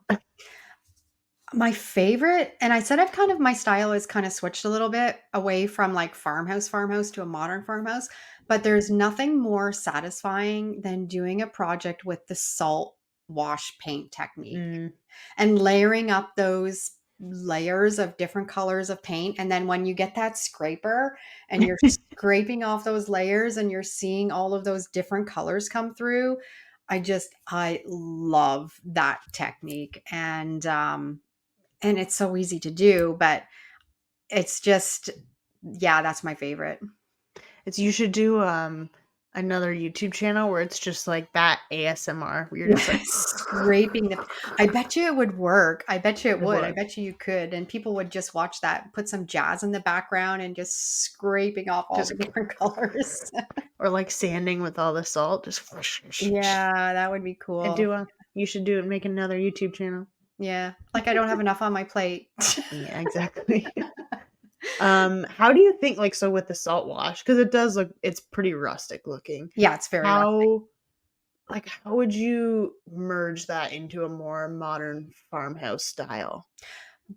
[SPEAKER 1] My favorite, and I said I've kind of my style is kind of switched a little bit away from like farmhouse to a modern farmhouse, but there's nothing more satisfying than doing a project with the salt wash paint technique
[SPEAKER 2] Mm.
[SPEAKER 1] and layering up those layers of different colors of paint. And then when you get that scraper and you're scraping off those layers and you're seeing all of those different colors come through, I love that technique. And it's so easy to do, but it's just yeah, that's my favorite.
[SPEAKER 2] It's You should do another YouTube channel where it's just like that ASMR where you're just like
[SPEAKER 1] Scraping the I bet you it would work. I bet you it
[SPEAKER 2] it
[SPEAKER 1] would. I
[SPEAKER 2] would.
[SPEAKER 1] bet you could, and people would just watch that, put some jazz in the background and just scraping off all
[SPEAKER 2] Just
[SPEAKER 1] the different colors.
[SPEAKER 2] or like sanding with all the salt. Just
[SPEAKER 1] Yeah, that would be
[SPEAKER 2] and
[SPEAKER 1] cool.
[SPEAKER 2] you should do it and make another YouTube channel.
[SPEAKER 1] Yeah, like I don't have enough on my plate.
[SPEAKER 2] Yeah, exactly. How do you think like so with the salt wash? Because it's pretty rustic looking.
[SPEAKER 1] Yeah, it's very rustic.
[SPEAKER 2] How how would you merge that into a more modern farmhouse style?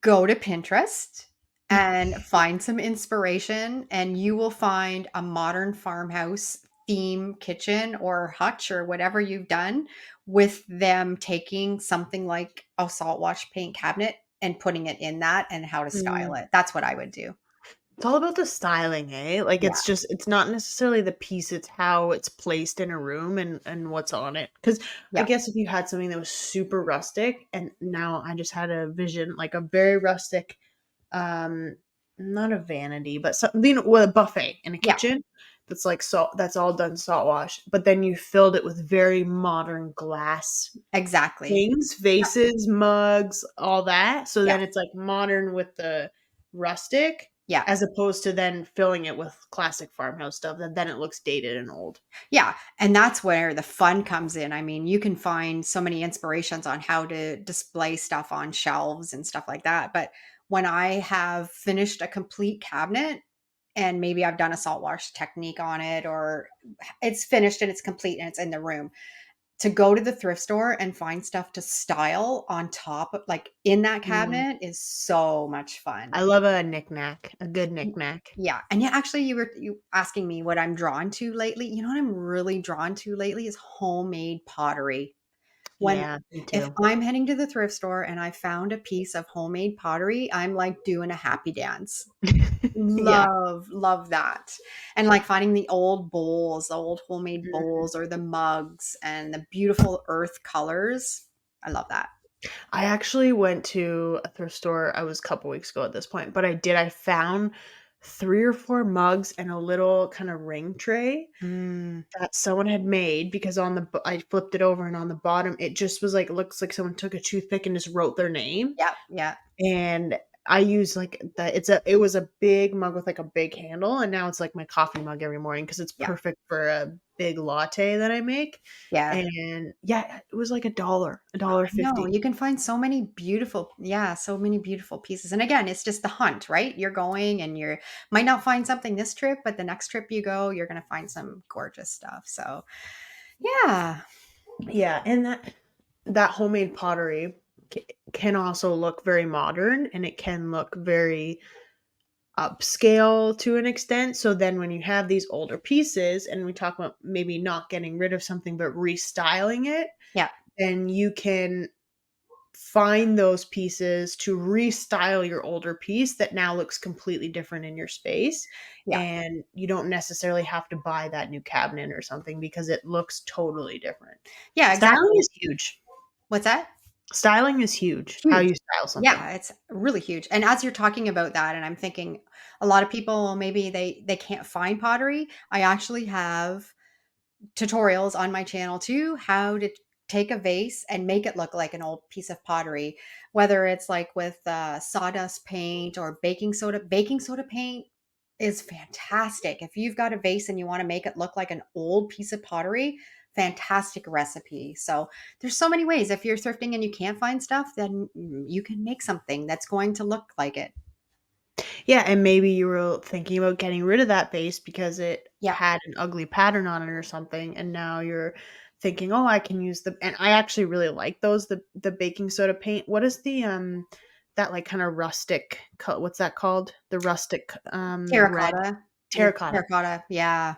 [SPEAKER 1] Go to Pinterest and find some inspiration, and you will find a modern farmhouse theme kitchen or hutch or whatever you've done with them taking something like a salt wash paint cabinet and putting it in that and how to style
[SPEAKER 2] Mm.
[SPEAKER 1] it. That's what I would do.
[SPEAKER 2] It's all about the styling, eh? Like
[SPEAKER 1] Yeah.
[SPEAKER 2] it's not necessarily the piece, it's how it's placed in a room and what's on it. Because I
[SPEAKER 1] Yeah.
[SPEAKER 2] guess if you had something that was super rustic, and now I just had a vision, like a very rustic, um, not a vanity, but something with a buffet in a
[SPEAKER 1] Yeah.
[SPEAKER 2] kitchen that's like salt, that's all done salt wash, but then you filled it with very modern glass
[SPEAKER 1] Exactly.
[SPEAKER 2] things,
[SPEAKER 1] Yeah.
[SPEAKER 2] vases, mugs, all that. So
[SPEAKER 1] Yeah.
[SPEAKER 2] then it's like modern with the rustic.
[SPEAKER 1] Yeah.
[SPEAKER 2] as opposed to then filling it with classic farmhouse stuff, and then it looks dated and old.
[SPEAKER 1] Yeah, and that's where the fun comes in. I mean, you can find so many inspirations on how to display stuff on shelves and stuff like that, but when I have finished a complete cabinet and maybe I've done a salt wash technique on it, or it's finished and it's complete and it's in the room, to go to the thrift store and find stuff to style on top of, like, in that
[SPEAKER 2] Mm.
[SPEAKER 1] cabinet is so much fun.
[SPEAKER 2] I love a knickknack, a good
[SPEAKER 1] Y
[SPEAKER 2] knickknack.
[SPEAKER 1] Yeah, and yeah, actually, you asking me what I'm drawn to lately. You know what I'm really drawn to lately is homemade pottery. When
[SPEAKER 2] Yeah, me
[SPEAKER 1] If
[SPEAKER 2] too.
[SPEAKER 1] I'm heading to the thrift store and I found a piece of homemade pottery, I'm, like, doing a happy dance.
[SPEAKER 2] Yeah.
[SPEAKER 1] Love that. And, like, finding the old bowls, the old homemade
[SPEAKER 2] Mm.
[SPEAKER 1] bowls or the mugs and the beautiful earth colors. I love that.
[SPEAKER 2] I actually went to a thrift store, I was a couple weeks ago at this point, but I found 3 or 4 mugs and a little kinda ring tray
[SPEAKER 1] Mm,
[SPEAKER 2] that someone had made because I flipped it over and on the bottom, it just was like, it looks like someone took a toothpick and just wrote their name.
[SPEAKER 1] yep, yep,
[SPEAKER 2] And I use, like, it was a big mug with, like, a big handle, and now it's, like, my coffee mug every morning because it's
[SPEAKER 1] yeah,
[SPEAKER 2] perfect for a big latte that I make,
[SPEAKER 1] yeah.
[SPEAKER 2] and yeah, it was, like, a dollar
[SPEAKER 1] I know,
[SPEAKER 2] 50.
[SPEAKER 1] you can find so many beautiful, yeah, so many beautiful pieces, and again, it's just the hunt, right? You're going and you're might not find something this trip, but the next trip you go, you're gonna find some gorgeous stuff, so, yeah.
[SPEAKER 2] Yeah, and that homemade pottery can also look very modern, and it can look very upscale to an extent, so then when you have these older pieces, and we talk about maybe not getting rid of something, but restyling it,
[SPEAKER 1] Yeah,
[SPEAKER 2] then you can find those pieces to restyle your older piece that now looks completely different in your space,
[SPEAKER 1] yeah.
[SPEAKER 2] and you don't necessarily have to buy that new cabinet or something because it looks totally different.
[SPEAKER 1] Yeah,
[SPEAKER 2] Styling
[SPEAKER 1] exactly.
[SPEAKER 2] is huge.
[SPEAKER 1] What's that?
[SPEAKER 2] Styling is huge, how
[SPEAKER 1] Huge.
[SPEAKER 2] you style something.
[SPEAKER 1] Yeah, it's really huge, and as you're talking about that, and I'm thinking a lot of people, maybe they can't find pottery. I actually have tutorials on my channel too, how to take a vase and make it look like an old piece of pottery, whether it's like with sawdust paint or baking soda. Baking soda paint is fantastic. If you've got a vase and you want to make it look like an old piece of pottery, fantastic recipe. So there's so many ways. If you're thrifting and you can't find stuff, then you can make something that's going to look like it.
[SPEAKER 2] Yeah, and maybe you were thinking about getting rid of that vase because it
[SPEAKER 1] Yeah.
[SPEAKER 2] had an ugly pattern on it or something, and now you're thinking, "Oh, I can use the," and I actually really like those, the baking soda paint. What is that, like, kinda rustic what's that called? The rustic, red
[SPEAKER 1] Terracotta. Yeah,
[SPEAKER 2] terracotta.
[SPEAKER 1] terracotta. Yeah.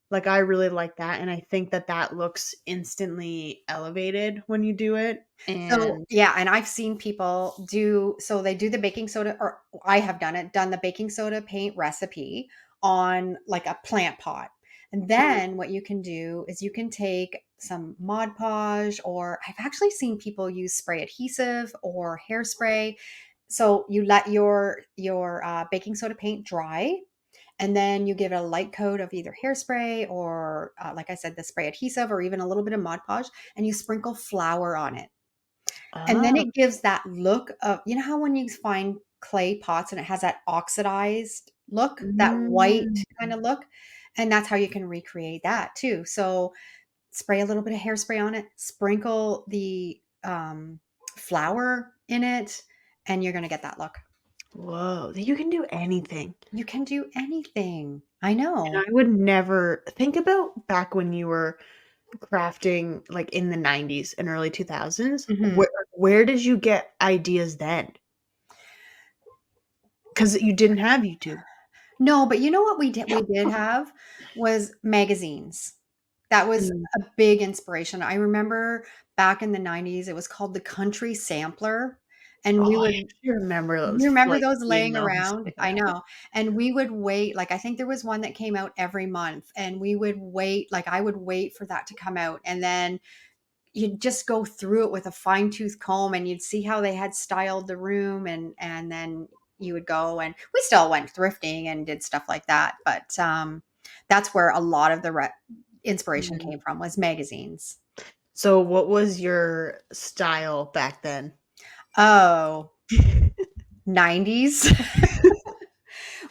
[SPEAKER 2] Like, I really like that, and I think that that looks instantly elevated when you do it,
[SPEAKER 1] So,
[SPEAKER 2] and
[SPEAKER 1] yeah, and I've seen people do, so they do the baking soda, or I have done the baking soda paint recipe on like a plant pot. And then what you can do is you can take some Mod Podge, or I've actually seen people use spray adhesive or hairspray. So you let your baking soda paint dry, and then you give it a light coat of either hairspray or, like I said, the spray adhesive, or even a little bit of Mod Podge, and you sprinkle flour on it. And then
[SPEAKER 2] oh,
[SPEAKER 1] it gives that look of, you know how when you find clay pots and it has that oxidized look, that white
[SPEAKER 2] mm.
[SPEAKER 1] kind of look, and that's how you can recreate that too. So spray a little bit of hairspray on it, sprinkle the flour in it, and you're gonna get that look.
[SPEAKER 2] Whoa, you can do anything.
[SPEAKER 1] You can do anything. I
[SPEAKER 2] And
[SPEAKER 1] know.
[SPEAKER 2] I would never think about back when you were crafting, like, in the '90s and early 2000s.
[SPEAKER 1] Mhm.
[SPEAKER 2] Where did you get ideas then? Because you didn't have YouTube.
[SPEAKER 1] No, but you know what we did have was magazines. That was
[SPEAKER 2] Mm.
[SPEAKER 1] a big inspiration. I remember back in the '90s, it was called the Country Sampler, and we
[SPEAKER 2] Oh, I
[SPEAKER 1] would
[SPEAKER 2] actually remember
[SPEAKER 1] you
[SPEAKER 2] those,
[SPEAKER 1] remember
[SPEAKER 2] like,
[SPEAKER 1] those
[SPEAKER 2] seeing
[SPEAKER 1] laying
[SPEAKER 2] those.
[SPEAKER 1] around? I
[SPEAKER 2] Yeah.
[SPEAKER 1] know, and we would wait, like, I think there was one that came out every month, and we would wait, like, I would wait for that to come out, and then you'd just go through it with a fine tooth comb and you'd see how they had styled the room, and then you would go, and we still went thrifting and did stuff like that, but that's where a lot of the inspiration
[SPEAKER 2] Mhm.
[SPEAKER 1] came from, was magazines.
[SPEAKER 2] So what was your style back then?
[SPEAKER 1] Oh, 90s.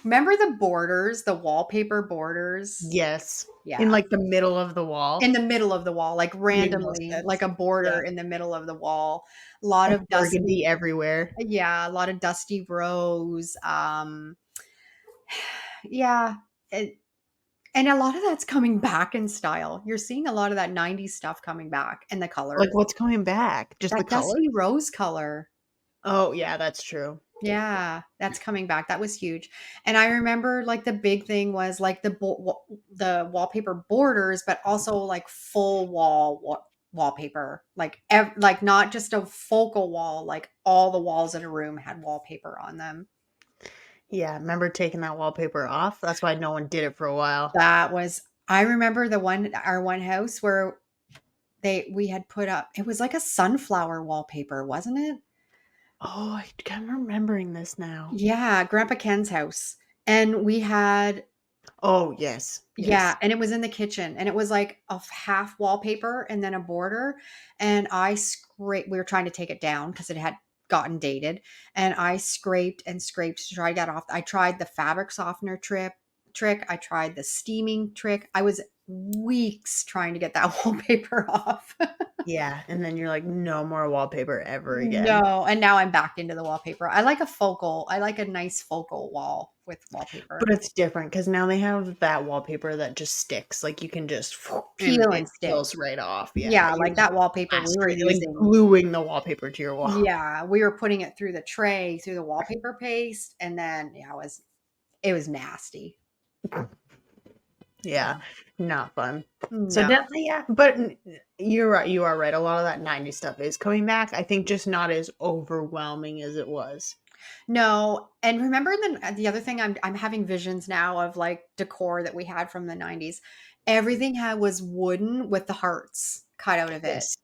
[SPEAKER 1] Remember the borders, the wallpaper borders?
[SPEAKER 2] Yes. In,
[SPEAKER 1] Yeah.
[SPEAKER 2] like, the middle of the
[SPEAKER 1] In
[SPEAKER 2] wall.
[SPEAKER 1] the middle of the wall, like
[SPEAKER 2] Made no
[SPEAKER 1] randomly, like
[SPEAKER 2] sense.
[SPEAKER 1] a
[SPEAKER 2] Yeah.
[SPEAKER 1] border in the middle of the wall. A lot
[SPEAKER 2] And
[SPEAKER 1] of dusty
[SPEAKER 2] burgundy everywhere.
[SPEAKER 1] yeah, a lot of dusty rose. Yeah. It, and a lot of that's coming back in style. You're seeing a lot of that 90s stuff coming back and the
[SPEAKER 2] Like,
[SPEAKER 1] colors.
[SPEAKER 2] what's coming back? Just the
[SPEAKER 1] That
[SPEAKER 2] color?
[SPEAKER 1] dusty rose color.
[SPEAKER 2] Oh, yeah, that's true.
[SPEAKER 1] Yeah, that's coming back. That was huge. And I remember like the big thing was like the wallpaper borders, but also like full wallpaper. Like like not just a focal wall, like all the walls in a room had wallpaper on them.
[SPEAKER 2] Yeah, remember taking that wallpaper off? That's why no one did it for a while.
[SPEAKER 1] That was I remember our one house where we had put up it was like a sunflower wallpaper, wasn't it?
[SPEAKER 2] Oh, I'm remembering this now.
[SPEAKER 1] Yeah, Grandpa Ken's house. And we had
[SPEAKER 2] Oh, yes,
[SPEAKER 1] yeah,
[SPEAKER 2] yes.
[SPEAKER 1] and it was in the kitchen, and it was like a half wallpaper and then a border, and I scraped we were trying to take it down because it had gotten dated, and I scraped and scraped to try to get off. I tried the fabric softener trick, I tried the steaming trick. I was weeks trying to get that wallpaper off.
[SPEAKER 2] Yeah, and then you're like, "No more wallpaper ever again."
[SPEAKER 1] No, and now I'm back into the wallpaper. I like a nice focal wall with wallpaper.
[SPEAKER 2] But it's different because now they have that wallpaper that just sticks, like, you can just and
[SPEAKER 1] Peel and
[SPEAKER 2] it
[SPEAKER 1] stick.
[SPEAKER 2] peels right off, yeah,
[SPEAKER 1] Yeah,
[SPEAKER 2] you're
[SPEAKER 1] like
[SPEAKER 2] not
[SPEAKER 1] that wallpaper we were
[SPEAKER 2] like,
[SPEAKER 1] using.
[SPEAKER 2] gluing the wallpaper to your wall.
[SPEAKER 1] Yeah, we were putting it through the tray, through the wallpaper paste, and then yeah, it was nasty.
[SPEAKER 2] Yeah, not fun. So
[SPEAKER 1] No.
[SPEAKER 2] definitely, yeah, but you're right, you are right, a lot of that '90s stuff is coming back, I think just not as overwhelming as it was.
[SPEAKER 1] No, and remember the other thing I'm having visions now of like decor that we had from the 90s. Everything had was wooden with the hearts cut out of it.
[SPEAKER 2] Yes.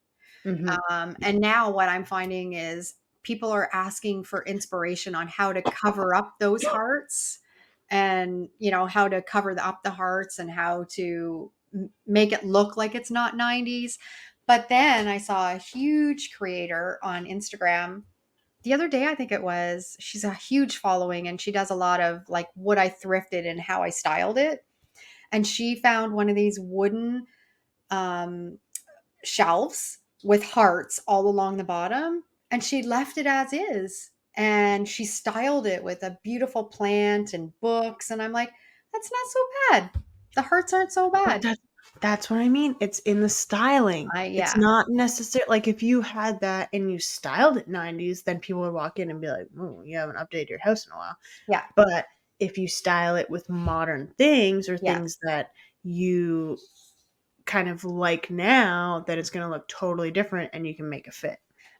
[SPEAKER 2] Mhm.
[SPEAKER 1] And now what I'm finding is people are asking for inspiration on how to cover up those hearts and, how to up the hearts and how to make it look like it's not 90s. But then I saw a huge creator on Instagram the other day, I think it was. She's a huge following and she does a lot of like what I thrifted and how I styled it. And she found one of these wooden um, shelves with hearts all along the bottom and she left it as is and she styled it with a beautiful plant and books and I'm like that's not so bad, the hearts aren't so
[SPEAKER 2] But
[SPEAKER 1] bad.
[SPEAKER 2] that's what I mean, it's in the styling.
[SPEAKER 1] I
[SPEAKER 2] It's
[SPEAKER 1] Yeah,
[SPEAKER 2] not necessar like, if you had that and you styled it '90s, then people would walk in and be like, "Ooh, you haven't updated your house in a while."
[SPEAKER 1] yeah,
[SPEAKER 2] But if you style it with modern things or
[SPEAKER 1] yeah,
[SPEAKER 2] things that you kind of like now, then it's gonna look totally different and you can make a fit.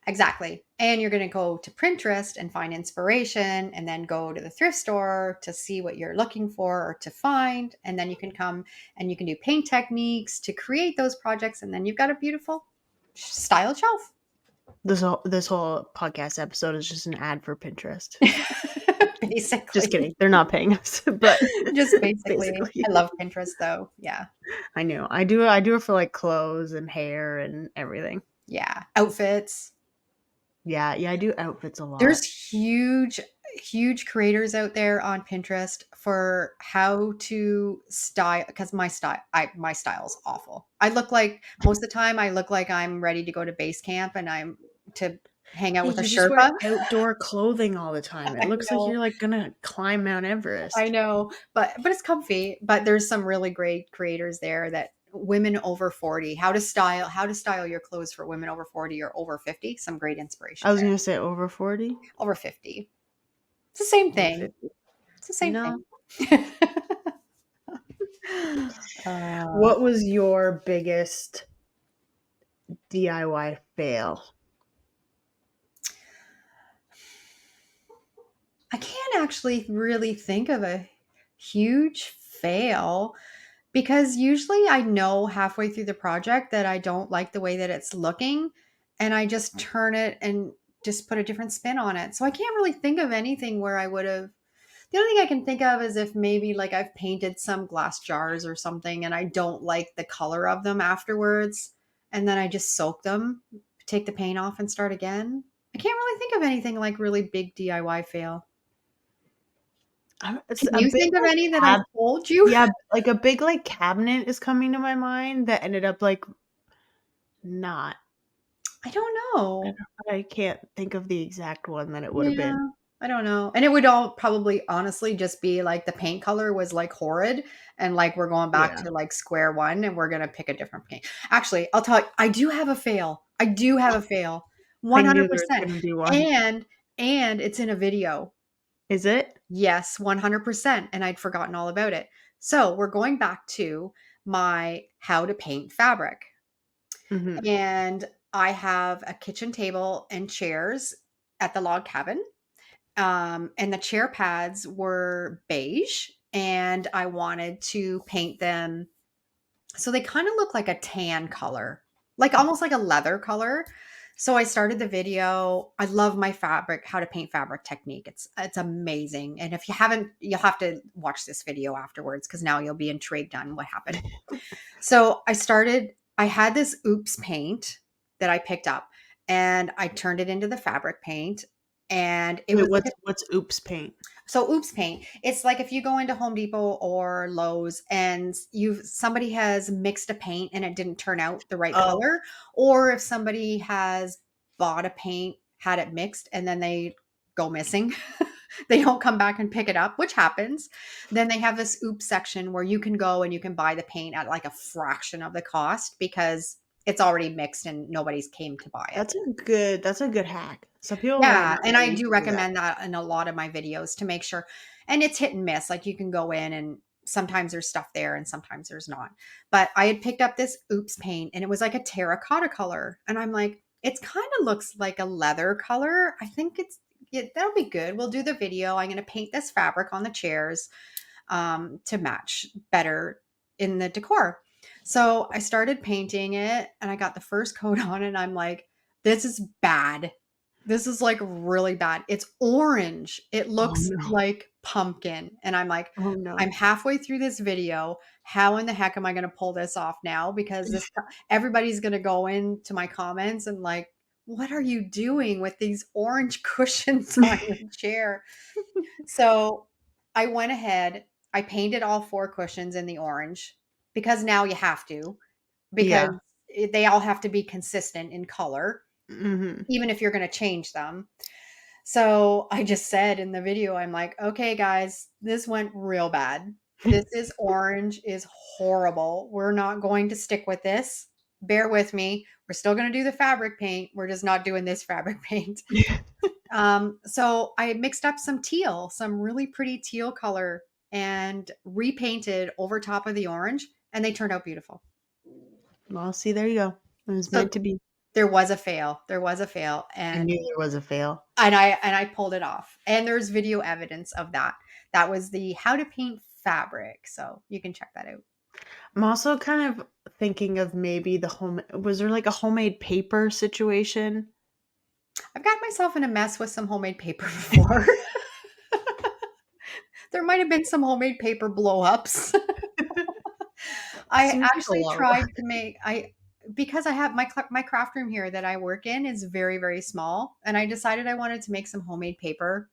[SPEAKER 1] exactly. And you're going to go to Pinterest and find inspiration and then go to the thrift store to see what you're looking for or to find and then you can come and you can do paint techniques to create those projects and then you've got a beautiful styled shelf.
[SPEAKER 2] This whole podcast episode is just an ad for Pinterest. Just
[SPEAKER 1] Basically.
[SPEAKER 2] kidding. They're not paying us, but
[SPEAKER 1] Just basically.
[SPEAKER 2] basically.
[SPEAKER 1] I love Pinterest though. Yeah.
[SPEAKER 2] I know. I do it for, like, clothes and hair and everything.
[SPEAKER 1] Yeah. Outfits.
[SPEAKER 2] Yeah, yeah, I do outfits a
[SPEAKER 1] There's
[SPEAKER 2] lot.
[SPEAKER 1] huge creators out there on Pinterest for how to style because my style's awful. I look like most of the time I look like I'm ready to go to base camp and I'm to hang out
[SPEAKER 2] Yeah,
[SPEAKER 1] with a
[SPEAKER 2] you just wear
[SPEAKER 1] Sherpa.
[SPEAKER 2] outdoor clothing all the time. It
[SPEAKER 1] I
[SPEAKER 2] looks like
[SPEAKER 1] know.
[SPEAKER 2] you're, like, gonna climb Mount
[SPEAKER 1] I
[SPEAKER 2] Everest.
[SPEAKER 1] know, but it's comfy. But there's some really great creators there that women over 40, how to style your clothes for women over 40 or over 50. Some great inspiration
[SPEAKER 2] I was
[SPEAKER 1] there.
[SPEAKER 2] gonna say over 40?
[SPEAKER 1] Over 50. It's the same
[SPEAKER 2] Over
[SPEAKER 1] thing.
[SPEAKER 2] 50.
[SPEAKER 1] It's the same
[SPEAKER 2] No.
[SPEAKER 1] thing. uh,
[SPEAKER 2] What was your biggest DIY fail?
[SPEAKER 1] I can't actually really think of a huge fail because usually I know halfway through the project that I don't like the way that it's looking and I just turn it and just put a different spin on it. So I can't really think of anything where I would have the only thing I can think of is if maybe like I've painted some glass jars or something and I don't like the color of them afterwards and then I just soak them, take the paint off and start again. I can't really think of anything like really big DIY fail.
[SPEAKER 2] It's
[SPEAKER 1] Can
[SPEAKER 2] a
[SPEAKER 1] you
[SPEAKER 2] big,
[SPEAKER 1] think of
[SPEAKER 2] like,
[SPEAKER 1] any that I've
[SPEAKER 2] cab
[SPEAKER 1] told you?
[SPEAKER 2] yeah, like, a big, like, cabinet is coming to my mind that ended up, like, not.
[SPEAKER 1] I don't know.
[SPEAKER 2] I can't think of the exact one that it would have been.
[SPEAKER 1] Yeah, I don't know. And it would all probably honestly just be like the paint color was like horrid and like we're going back
[SPEAKER 2] Yeah.
[SPEAKER 1] to like square one and we're gonna pick a different paint. Actually, I'll tell you, I do have a fail. I do have a fail.
[SPEAKER 2] I knew there was
[SPEAKER 1] 100%.
[SPEAKER 2] gonna be one.
[SPEAKER 1] And and it's in a video.
[SPEAKER 2] Is it?
[SPEAKER 1] Yes, 100%. And I'd forgotten all about it. So we're going back to my how to paint fabric.
[SPEAKER 2] Mhm.
[SPEAKER 1] And I have a kitchen table and chairs at the log cabin. And the chair pads were beige, and I wanted to paint them so they kind of look like a tan color, like almost like a leather color. So I started the video. I love my fabric, how to paint fabric technique. It's amazing. And if you haven't, you'll have to watch this video afterwards because now you'll be intrigued on what happened. So I had this oops paint that I picked up and I turned it into the fabric paint. And it
[SPEAKER 2] Wait,
[SPEAKER 1] was
[SPEAKER 2] what's oops paint?
[SPEAKER 1] so oops paint. It's like if you go into Home Depot or Lowe's and somebody has mixed a paint and it didn't turn out the right
[SPEAKER 2] Oh,
[SPEAKER 1] color, or if somebody has bought a paint, had it mixed, and then they go missing. They don't come back and pick it up, which happens. Then they have this oops section where you can go and you can buy the paint at like a fraction of the cost because it's already mixed and nobody's came to buy it.
[SPEAKER 2] that's a good hack. Some people might
[SPEAKER 1] Yeah,
[SPEAKER 2] not
[SPEAKER 1] and
[SPEAKER 2] know
[SPEAKER 1] I
[SPEAKER 2] you
[SPEAKER 1] do
[SPEAKER 2] can do that.
[SPEAKER 1] recommend that in a lot of my videos to make sure, and it's hit and miss, like, you can go in and sometimes there's stuff there and sometimes there's not. But I had picked up this Oops paint and it was like a terracotta color, and I'm like, "It's kinda looks like a leather color. I think it's yeah, that'll be good. We'll do the video. I'm gonna paint this fabric on the chairs, to match better in the decor." So, I started painting it and I got the first coat on and I'm like, "This is bad. This is, like, really bad. It's orange. It
[SPEAKER 2] Oh,
[SPEAKER 1] looks
[SPEAKER 2] no.
[SPEAKER 1] like pumpkin." And I'm like,
[SPEAKER 2] Oh,
[SPEAKER 1] "I'm
[SPEAKER 2] no.
[SPEAKER 1] halfway through this video. How in the heck am I gonna pull this off now? Because everybody's gonna go into my comments and like, 'What are you doing with these orange cushions on your chair?'" So, I went ahead, I painted all 4 cushions in the orange because now you have to, because
[SPEAKER 2] Yeah.
[SPEAKER 1] they all have to be consistent in color,
[SPEAKER 2] Mhm.
[SPEAKER 1] even if you're gonna change them. So I just said in the video, I'm like, "Okay, guys, this went real bad. This is orange is horrible. We're not going to stick with this. Bear with me. We're still gonna do the fabric paint. We're just not doing this fabric paint." So I mixed up some teal, some really pretty teal color, and repainted over top of the orange, and they turned out beautiful.
[SPEAKER 2] Well, see, there you go. It was
[SPEAKER 1] So
[SPEAKER 2] meant to be.
[SPEAKER 1] there was a fail. There was a fail,
[SPEAKER 2] I knew there was a fail.
[SPEAKER 1] and I pulled it off. And there's video evidence of that. That was the how to paint fabric. So you can check that out.
[SPEAKER 2] I'm also kind of thinking of maybe was there, like, a homemade paper situation?
[SPEAKER 1] I've got myself in a mess with some homemade paper before. There might have been some homemade paper blow ups. I
[SPEAKER 2] Seems like a
[SPEAKER 1] actually
[SPEAKER 2] lot of
[SPEAKER 1] tried
[SPEAKER 2] work.
[SPEAKER 1] to make I because I have my craft room here that I work in is very, very small, and I decided I wanted to make some homemade paper,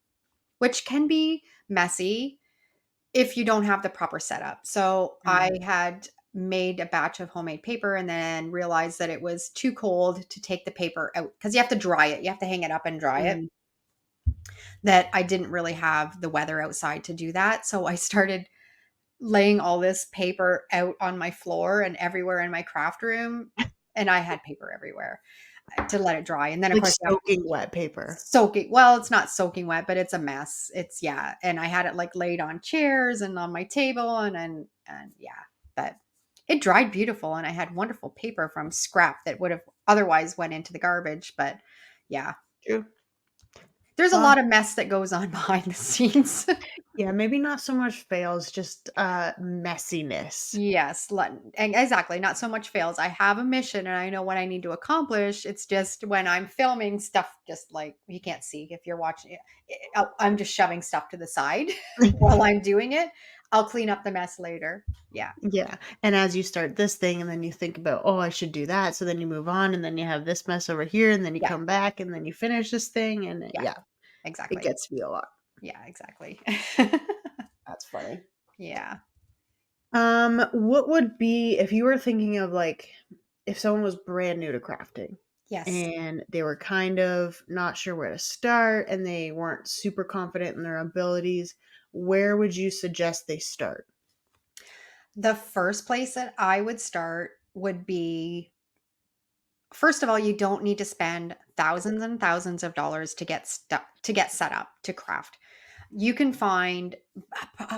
[SPEAKER 1] which can be messy if you don't have the proper setup. So I
[SPEAKER 2] Mm,
[SPEAKER 1] had made a batch of homemade paper and then realized that it was too cold to take the paper out because you have to dry it. You have to hang it up and dry it.
[SPEAKER 2] mhm.
[SPEAKER 1] That I didn't really have the weather outside to do that. So I started laying all this paper out on my floor and everywhere in my craft room. And I had paper everywhere to let it dry. And then, of
[SPEAKER 2] Like
[SPEAKER 1] course, you have
[SPEAKER 2] soaking wet paper.
[SPEAKER 1] soaking. Well, it's not soaking wet, but it's a mess. It's yeah. And I had it like laid on chairs and on my table and yeah, but it dried beautiful and I had wonderful paper from scrap that would have otherwise went into the garbage. But yeah,
[SPEAKER 2] True.
[SPEAKER 1] there's a
[SPEAKER 2] Well,
[SPEAKER 1] lot of mess that goes on behind the scenes.
[SPEAKER 2] yeah, maybe not so much fails, just, messiness.
[SPEAKER 1] Yes, and exactly, not so much fails. I have a mission and I know what I need to accomplish. It's just when I'm filming stuff, just like you can't see if you're watching it. I'm just shoving stuff to the side while I'm doing it. I'll clean up the mess later. Yeah,
[SPEAKER 2] Yeah, and as you start this thing and then you think about, "Oh, I should do that," so then you move on, and then you have this mess over here, and then you
[SPEAKER 1] yeah,
[SPEAKER 2] come back, and then you finish this thing, and
[SPEAKER 1] yeah,
[SPEAKER 2] yeah, it
[SPEAKER 1] exactly.
[SPEAKER 2] gets to be a lot.
[SPEAKER 1] Yeah, exactly.
[SPEAKER 2] That's funny.
[SPEAKER 1] Yeah.
[SPEAKER 2] What would be if you were thinking of like if someone was brand new to crafting
[SPEAKER 1] Yes.
[SPEAKER 2] and they were kind of not sure where to start and they weren't super confident in their abilities, where would you suggest they start?
[SPEAKER 1] The first place that I would start would be, first of all, you don't need to spend thousands and thousands of dollars to get stuck to get set up to craft. You can find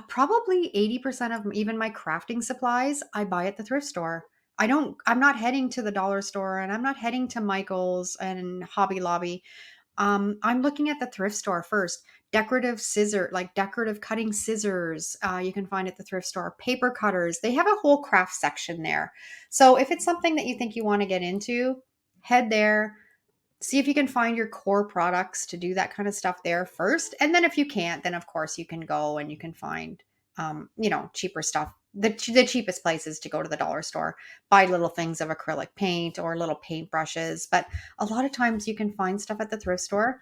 [SPEAKER 1] probably 80% of even my crafting supplies I buy at the thrift store. I'm not heading to the dollar store, and I'm not heading to Michael's and Hobby Lobby. I'm looking at the thrift store first. Decorative cutting scissors, you can find at the thrift store. Paper cutters, they have a whole craft section there. So if it's something that you think you want to get into, head there. See if you can find your core products to do that kind of stuff there first. And then if you can't, then of course you can go and you can find, cheaper stuff. The cheapest place is to go to the dollar store, buy little things of acrylic paint or little paint brushes. But a lot of times you can find stuff at the thrift store.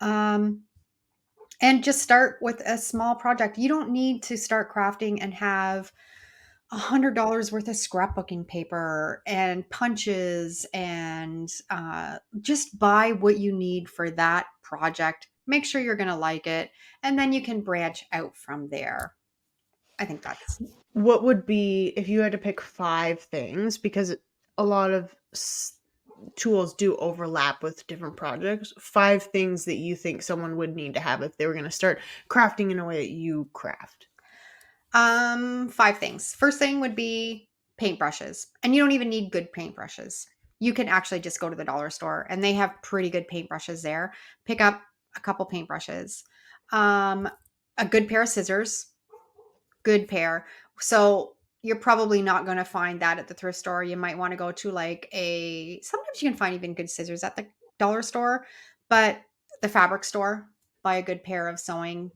[SPEAKER 1] Um, and just start with a small project. You don't need to start crafting and have $100 worth of scrapbooking paper and punches, and just buy what you need for that project. Make sure you're going to like it, and then you can branch out from there. I think that's
[SPEAKER 2] What would be if you had to pick 5 things because a lot of tools do overlap with different projects, 5 things that you think someone would need to have if they were going to start crafting in a way that you craft?
[SPEAKER 1] five things. First thing would be paintbrushes, and you don't even need good paintbrushes. You can actually just go to the dollar store, and they have pretty good paintbrushes there. Pick up a couple paintbrushes, um, a good pair of scissors, good pair. So you're probably not going to find that at the thrift store. You might want to go to sometimes you can find even good scissors at the dollar store, but the fabric store, buy a good pair of sewing,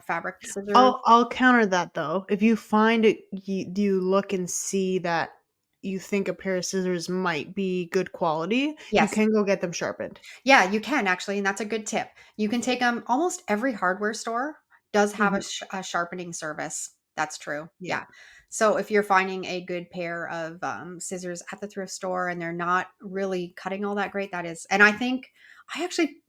[SPEAKER 1] fabric scissors.
[SPEAKER 2] I'll counter that though. If you find it, you look and see that you think a pair of scissors might be good quality, you
[SPEAKER 1] Yes.
[SPEAKER 2] can go get them sharpened.
[SPEAKER 1] Yeah, you can actually, and that's a good tip. You can take them. Almost every hardware store does have
[SPEAKER 2] Mhm.
[SPEAKER 1] a sharpening service. That's true.
[SPEAKER 2] Yeah.
[SPEAKER 1] Yeah. So if you're finding a good pair of scissors at the thrift store and they're not really cutting all that great, that is. And I think I actually,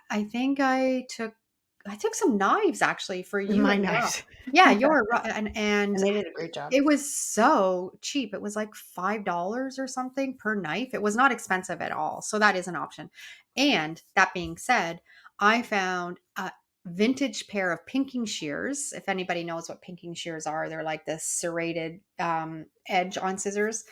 [SPEAKER 1] I think I took some knives actually for you
[SPEAKER 2] My
[SPEAKER 1] as well.
[SPEAKER 2] knives.
[SPEAKER 1] Yeah,
[SPEAKER 2] Yeah,
[SPEAKER 1] you're right, and
[SPEAKER 2] and they did a great job.
[SPEAKER 1] it was so cheap. It was like $5 or something per knife. It was not expensive at all. So that is an option. And that being said, I found a vintage pair of pinking shears. If anybody knows what pinking shears are, they're like this serrated edge on scissors.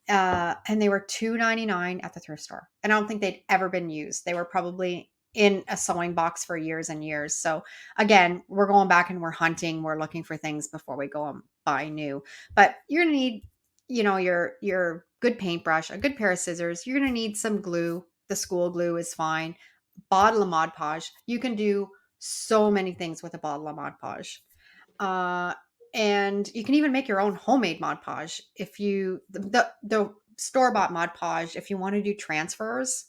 [SPEAKER 1] And they were $2.99 at the thrift store. And I don't think they'd ever been used. They were probably in a sewing box for years and years. So again, we're going back and we're hunting. We're looking for things before we go and buy new. But you're gonna need, your good paintbrush, a good pair of scissors. You're gonna need some glue. The school glue is fine. Bottle of Mod Podge. You can do so many things with a bottle of Mod Podge. Uh, and you can even make your own homemade Mod Podge if the store bought Mod Podge. If you want to do transfers,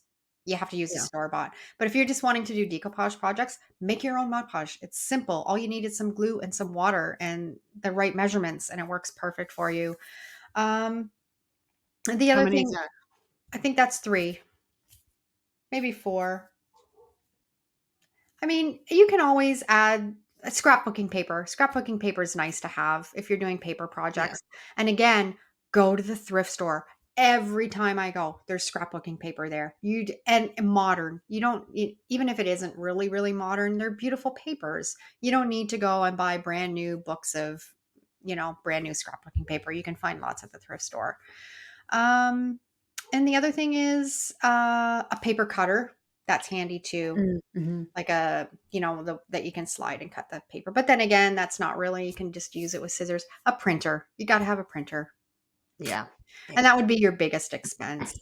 [SPEAKER 1] you have to use the
[SPEAKER 2] Yeah.
[SPEAKER 1] store bought. But if you're just wanting to do decoupage projects, make your own Mod Podge. It's simple. All you need is some glue and some water and the right measurements, and it works perfect for you. Um, and the
[SPEAKER 2] How
[SPEAKER 1] other
[SPEAKER 2] many is
[SPEAKER 1] thing,
[SPEAKER 2] that?
[SPEAKER 1] I think that's three, maybe four. I mean, you can always add a scrapbooking paper. Scrapbooking paper is nice to have if you're doing paper
[SPEAKER 2] Yeah.
[SPEAKER 1] projects. And again, go to the thrift store. Every time I go, there's scrapbooking paper there. And modern. You don't even if it isn't really really modern, they're beautiful papers. You don't need to go and buy brand new books of, brand new scrapbooking paper. You can find lots at the thrift store. Um and the other thing is a paper cutter. That's handy too,
[SPEAKER 2] Mhm.
[SPEAKER 1] like that you can slide and cut the paper. But then again, that's not really, you can just use it with scissors. A printer. You got to have a printer.
[SPEAKER 2] Yeah. Yeah.
[SPEAKER 1] And that would be your biggest expense,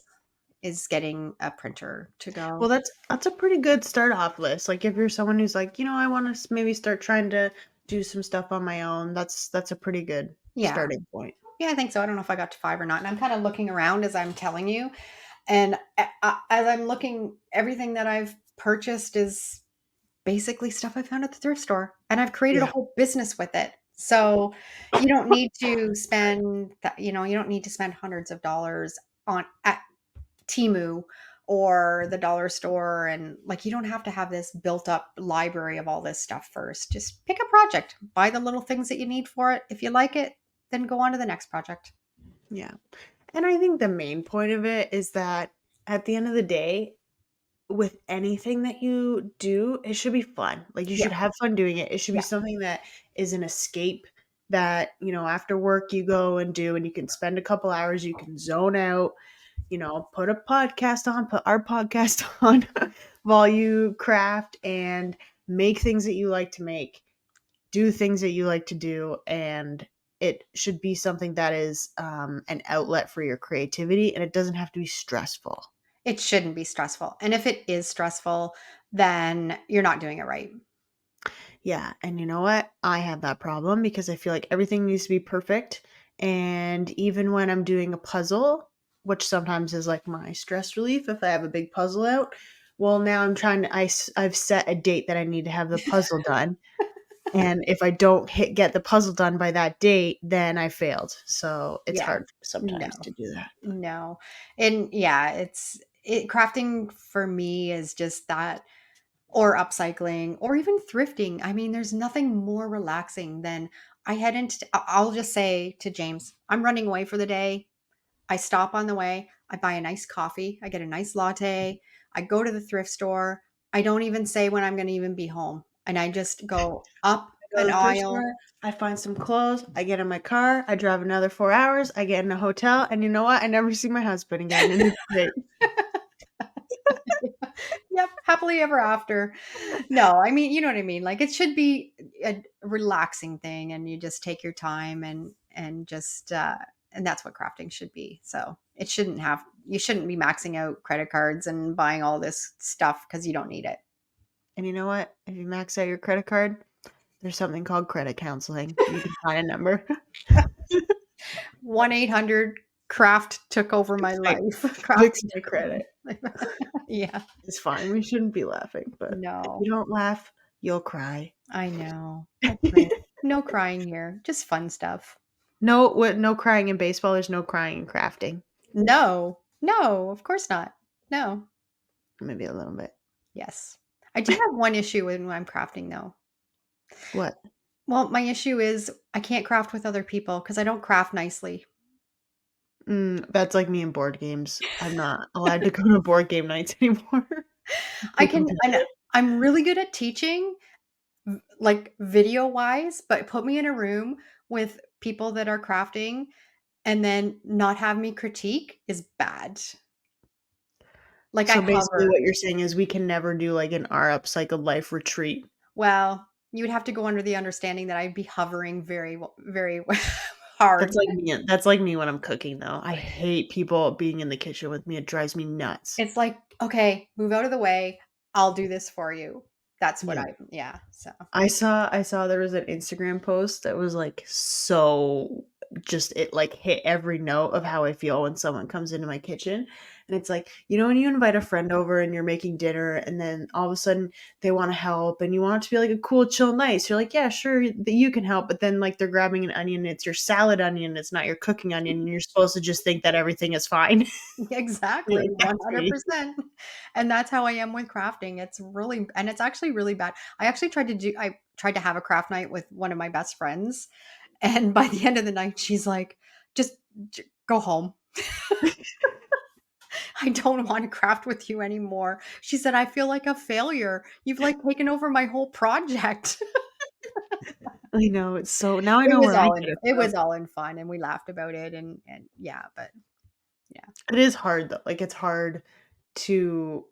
[SPEAKER 1] is getting a printer to
[SPEAKER 2] Well,
[SPEAKER 1] go.
[SPEAKER 2] that's a pretty good start off list. Like if you're someone who's like, I want to maybe start trying to do some stuff on my own. That's a pretty good
[SPEAKER 1] Yeah.
[SPEAKER 2] starting point.
[SPEAKER 1] Yeah, I think so. I don't know if I got to 5 or not. And I'm kind of looking around as I'm telling you. And as I'm looking, everything that I've purchased is basically stuff I found at the thrift store, and I've created a
[SPEAKER 2] Yeah.
[SPEAKER 1] whole business with it. So, you don't need to spend that, you don't need to spend hundreds of dollars on at Temu or the dollar store, and like you don't have to have this built up library of all this stuff first. Just pick a project, buy the little things that you need for it. If you like it, then go on to the next project.
[SPEAKER 2] Yeah. And I think the main point of it is that at the end of the day, with anything that you do, it should be fun. Like you
[SPEAKER 1] Yeah.
[SPEAKER 2] should have fun doing it. It should be
[SPEAKER 1] Yeah.
[SPEAKER 2] something that is an escape that, after work you go and do, and you can spend a couple hours, you can zone out, put a podcast on, put our podcast on while you craft and make things that you like to make, do things that you like to do, and it should be something that is an outlet for your creativity, and it doesn't have to be stressful.
[SPEAKER 1] It shouldn't be stressful. And if it is stressful, then you're not doing it right.
[SPEAKER 2] Yeah, and you know what? I have that problem because I feel like everything needs to be perfect. And even when I'm doing a puzzle, which sometimes is like my stress relief if I have a big puzzle out, well, now I'm trying to, I've set a date that I need to have the puzzle done. And if I don't get the puzzle done by that date, then I failed. So it's
[SPEAKER 1] Yeah.
[SPEAKER 2] hard
[SPEAKER 1] No.
[SPEAKER 2] sometimes to do that.
[SPEAKER 1] No. And yeah, crafting for me is just that, or upcycling, or even thrifting. I mean, there's nothing more relaxing than I'll just say to James, I'm running away for the day. I stop on the way. I buy a nice coffee. I get a nice latte. I go to the thrift store. I don't even say when I'm going to even be home. And I just go up
[SPEAKER 2] I go
[SPEAKER 1] an
[SPEAKER 2] to the thrift
[SPEAKER 1] aisle.
[SPEAKER 2] store, I find some clothes, I get in my car, I drive another 4 hours, I get in a hotel, and you know what? I never see my husband again, and it's great.
[SPEAKER 1] Yep, happily ever after. No, I mean, you know what I mean? Like it should be a relaxing thing, and you just take your time and just and that's what crafting should be. So, you shouldn't be maxing out credit cards and buying all this stuff because you don't need it.
[SPEAKER 2] And you know what? If you max out your credit card, there's something called credit counseling. You can find a number.
[SPEAKER 1] 1-800 craft took over my
[SPEAKER 2] Fix
[SPEAKER 1] life. Craft
[SPEAKER 2] fix my
[SPEAKER 1] took over
[SPEAKER 2] credit.
[SPEAKER 1] my life. Yeah.
[SPEAKER 2] It's fine. We shouldn't be laughing, but if
[SPEAKER 1] No,
[SPEAKER 2] you don't laugh, you'll cry.
[SPEAKER 1] I know. That's right. No crying here. Just fun stuff.
[SPEAKER 2] No crying in baseball, there's no crying in crafting.
[SPEAKER 1] No. No, of course not. No.
[SPEAKER 2] Maybe a little bit.
[SPEAKER 1] Yes. I do have one issue when I'm crafting though.
[SPEAKER 2] What?
[SPEAKER 1] Well, my issue is I can't craft with other people because I don't craft nicely.
[SPEAKER 2] That's like me in board games. I'm not allowed to go to board game nights anymore.
[SPEAKER 1] I
[SPEAKER 2] Too
[SPEAKER 1] can and
[SPEAKER 2] competitive.
[SPEAKER 1] I'm really good at teaching, like video wise, but put me in a room with people that are crafting and then not have me critique is bad. Like I
[SPEAKER 2] So basically
[SPEAKER 1] hover.
[SPEAKER 2] what you're saying is we can never do like an our upcycled life retreat.
[SPEAKER 1] Well, you would have to go under the understanding that I'd be hovering very hard.
[SPEAKER 2] That's like me when I'm cooking though. I hate people being in the kitchen with me. It drives me nuts.
[SPEAKER 1] It's like, "Okay, move out of the way. I'll do this for you." That's what
[SPEAKER 2] Yeah.
[SPEAKER 1] yeah, so
[SPEAKER 2] I saw there was an Instagram post that was like so just it like hit every note of how I feel when someone comes into my kitchen. And it's like, when you invite a friend over and you're making dinner and then all of a sudden they want to help and you want it to be like a cool, chill night. So you're like, yeah, sure that you can help. But then like they're grabbing an onion, it's your salad onion, it's not your cooking onion, and you're supposed to just think that everything is fine. You're
[SPEAKER 1] exactly,
[SPEAKER 2] like, that's me.
[SPEAKER 1] 100%. And that's how I am with crafting. It's actually really bad. I tried to have a craft night with one of my best friends, and by the end of the night, she's like, "Just go home. I don't want to craft with you anymore." She said, "I feel like a failure. You've like taken over my whole project."
[SPEAKER 2] I know it's so now I know where I could have
[SPEAKER 1] It
[SPEAKER 2] failed.
[SPEAKER 1] was all in fun, and we laughed about it, and yeah, but yeah.
[SPEAKER 2] It is hard though. Like it's hard to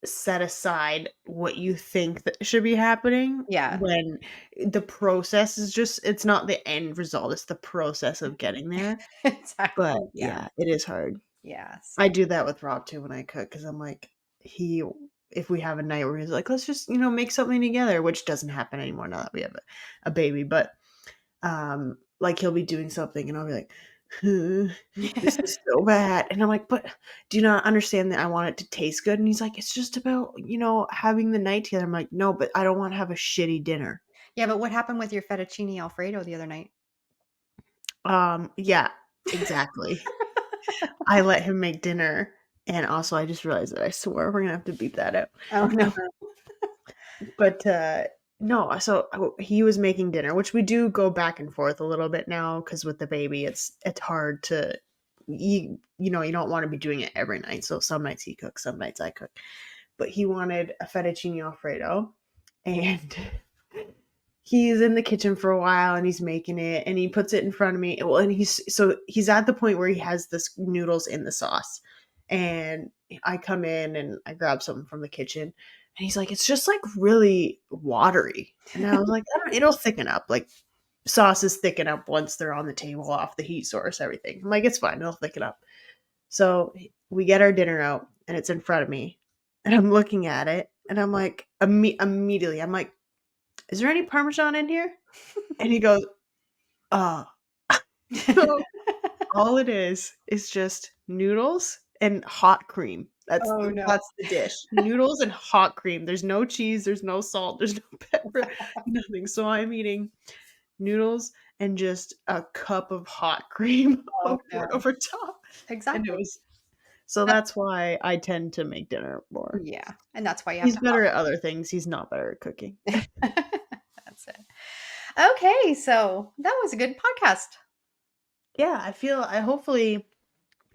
[SPEAKER 2] set aside what you think that should be happening
[SPEAKER 1] Yeah.
[SPEAKER 2] when the process is just it's not the end result, it's the process of getting there. But
[SPEAKER 1] Exactly, yeah.
[SPEAKER 2] yeah, it is hard.
[SPEAKER 1] Yeah,
[SPEAKER 2] I
[SPEAKER 1] so
[SPEAKER 2] do that with Rob too when I cook because I'm like, he if we have a night where he's like, let's just, make something together, which doesn't happen anymore now that we have a baby, but like he'll be doing something and I'll be like, This is so bad. And I'm like, but do you not understand that I want it to taste good? And he's like, it's just about, having the night together. I'm like, no, but I don't want to have a shitty dinner.
[SPEAKER 1] Yeah, but what happened with your fettuccine alfredo the other night?
[SPEAKER 2] Yeah, exactly. I let him make dinner. And also I just realized that I swore we're gonna have to beat that out.
[SPEAKER 1] Oh, no.
[SPEAKER 2] But no, so he was making dinner, which we do go back and forth a little bit now because with the baby, it's hard to you don't want to be doing it every night. So some nights he cooks, some nights I cook. But he wanted a fettuccine alfredo, and he's in the kitchen for a while and he's making it and he puts it in front of me. Well, and he's at the point where he has this noodles in the sauce, and I come in and I grab something from the kitchen and he's like, it's just like really watery. And I was like, it'll thicken up. Like sauces thicken up once they're on the table off the heat source, everything. I'm like, it's fine. It'll thicken up. So we get our dinner out and it's in front of me and I'm looking at it and I'm like, immediately, I'm like, is there any Parmesan in here? And he goes, oh. So all it is just noodles and hot cream. That's
[SPEAKER 1] Oh,
[SPEAKER 2] the,
[SPEAKER 1] no.
[SPEAKER 2] that's the dish. Noodles and hot cream. There's no cheese. There's no salt. There's no pepper. Nothing. So I'm eating noodles and just a cup of hot cream
[SPEAKER 1] Oh, no.
[SPEAKER 2] over top. And it
[SPEAKER 1] Exactly.
[SPEAKER 2] was so that's why I tend to make dinner more.
[SPEAKER 1] Yeah, and that's why you have
[SPEAKER 2] He's
[SPEAKER 1] to
[SPEAKER 2] better at other things. He's not better at cooking.
[SPEAKER 1] That's it. Okay, so that was a good podcast.
[SPEAKER 2] Yeah, I hopefully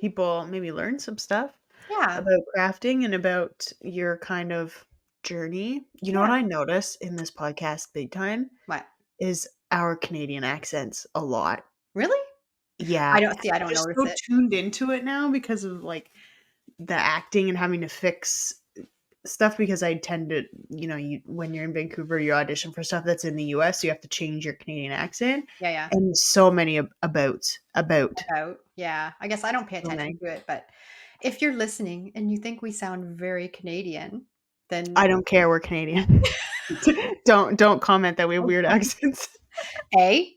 [SPEAKER 2] people maybe learn some stuff
[SPEAKER 1] Yeah.
[SPEAKER 2] about crafting and about your kind of journey. You know what
[SPEAKER 1] Yeah.
[SPEAKER 2] I notice in this podcast big time
[SPEAKER 1] What?
[SPEAKER 2] is our Canadian accents a lot.
[SPEAKER 1] Really?
[SPEAKER 2] Yeah,
[SPEAKER 1] I don't see, I
[SPEAKER 2] I'm
[SPEAKER 1] don't
[SPEAKER 2] just
[SPEAKER 1] notice
[SPEAKER 2] so
[SPEAKER 1] it.
[SPEAKER 2] tuned into it now because of like the acting and having to fix stuff because I tend to, when you're in Vancouver, you audition for stuff that's in the US, so you have to change your Canadian accent.
[SPEAKER 1] Yeah, yeah.
[SPEAKER 2] And so many about
[SPEAKER 1] About. Yeah. I guess I don't pay
[SPEAKER 2] so
[SPEAKER 1] attention
[SPEAKER 2] many.
[SPEAKER 1] to it, but if you're listening and you think we sound very Canadian, then
[SPEAKER 2] I don't care, we're Canadian. Don't comment that we have weird accents.
[SPEAKER 1] A.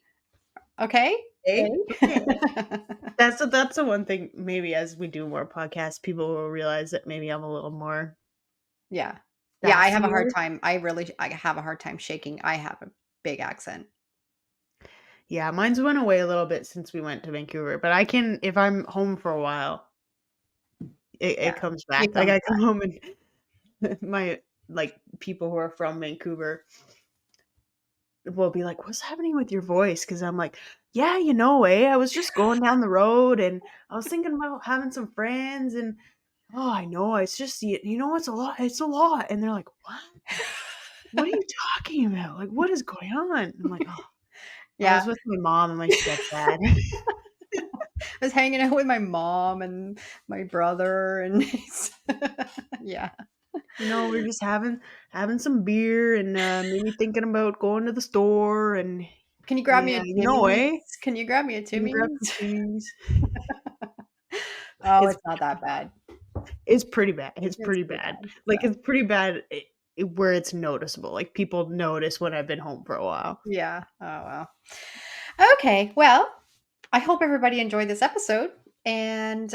[SPEAKER 1] Okay? A.
[SPEAKER 2] Okay? Okay. That's the one thing maybe as we do more podcasts, people will realize that maybe I'm a little more
[SPEAKER 1] Yeah. Yeah, I have a hard
[SPEAKER 2] sassier.
[SPEAKER 1] time. I have a hard time shaking. I have a big accent.
[SPEAKER 2] Yeah, mine's went away a little bit since we went to Vancouver, but I can if I'm home for a while,
[SPEAKER 1] Yeah.
[SPEAKER 2] it comes
[SPEAKER 1] It
[SPEAKER 2] back. Like
[SPEAKER 1] comes
[SPEAKER 2] I come
[SPEAKER 1] back.
[SPEAKER 2] home and my like people who are from Vancouver will be like, "What's happening with your voice?" Because I'm like, "Yeah, I was just going down the road and I was thinking about having some friends and oh, I know, it's just it's a lot. It's a lot." And they're like, "What? What are you talking about? Like, what is going on?" I'm like, "Oh, I
[SPEAKER 1] Yeah.
[SPEAKER 2] was with my mom and my stepdad."
[SPEAKER 1] I was hanging out with my mom and my brother and yeah.
[SPEAKER 2] We're just having some beer and maybe thinking about going to the store and
[SPEAKER 1] Can you grab me
[SPEAKER 2] yeah,
[SPEAKER 1] a Timmy's?
[SPEAKER 2] eh?
[SPEAKER 1] Can you grab me a
[SPEAKER 2] Can you grab some
[SPEAKER 1] Timmy's?
[SPEAKER 2] cheese?
[SPEAKER 1] Oh,
[SPEAKER 2] It's
[SPEAKER 1] it's not that bad.
[SPEAKER 2] it's pretty bad. It's
[SPEAKER 1] It's
[SPEAKER 2] pretty
[SPEAKER 1] pretty
[SPEAKER 2] bad.
[SPEAKER 1] bad.
[SPEAKER 2] Like
[SPEAKER 1] So,
[SPEAKER 2] it's pretty bad where it's noticeable. Like people notice when I've been home for a while.
[SPEAKER 1] yeah. Oh, well. Okay. Well, I hope everybody enjoyed this episode. And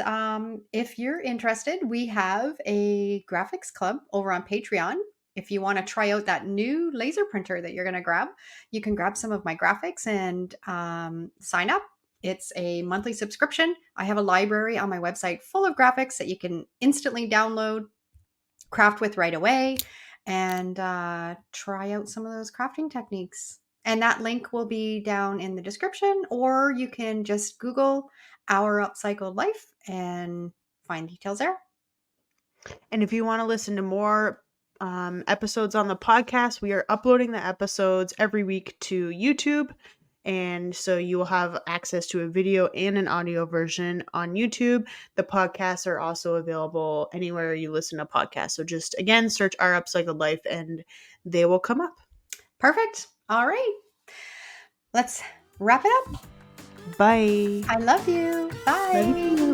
[SPEAKER 1] if you're interested, we have a graphics club over on Patreon. If you want to try out that new laser printer that you're going to grab, you can grab some of my graphics and sign up. It's a monthly subscription. I have a library on my website full of graphics that you can instantly download, craft with right away, and try out some of those crafting techniques. And that link will be down in the description, or you can just Google Our Upcycled Life and find details there.
[SPEAKER 2] And if you want to listen to more episodes on the podcast, we are uploading the episodes every week to YouTube. And so you will have access to a video and an audio version on YouTube. The podcasts are also available anywhere you listen to podcasts. So just, again, search Our Upcycled Life and they will come up.
[SPEAKER 1] Perfect. All right. Let's wrap it up.
[SPEAKER 2] Bye.
[SPEAKER 1] I love you.
[SPEAKER 2] Love you
[SPEAKER 1] Bye.
[SPEAKER 2] too.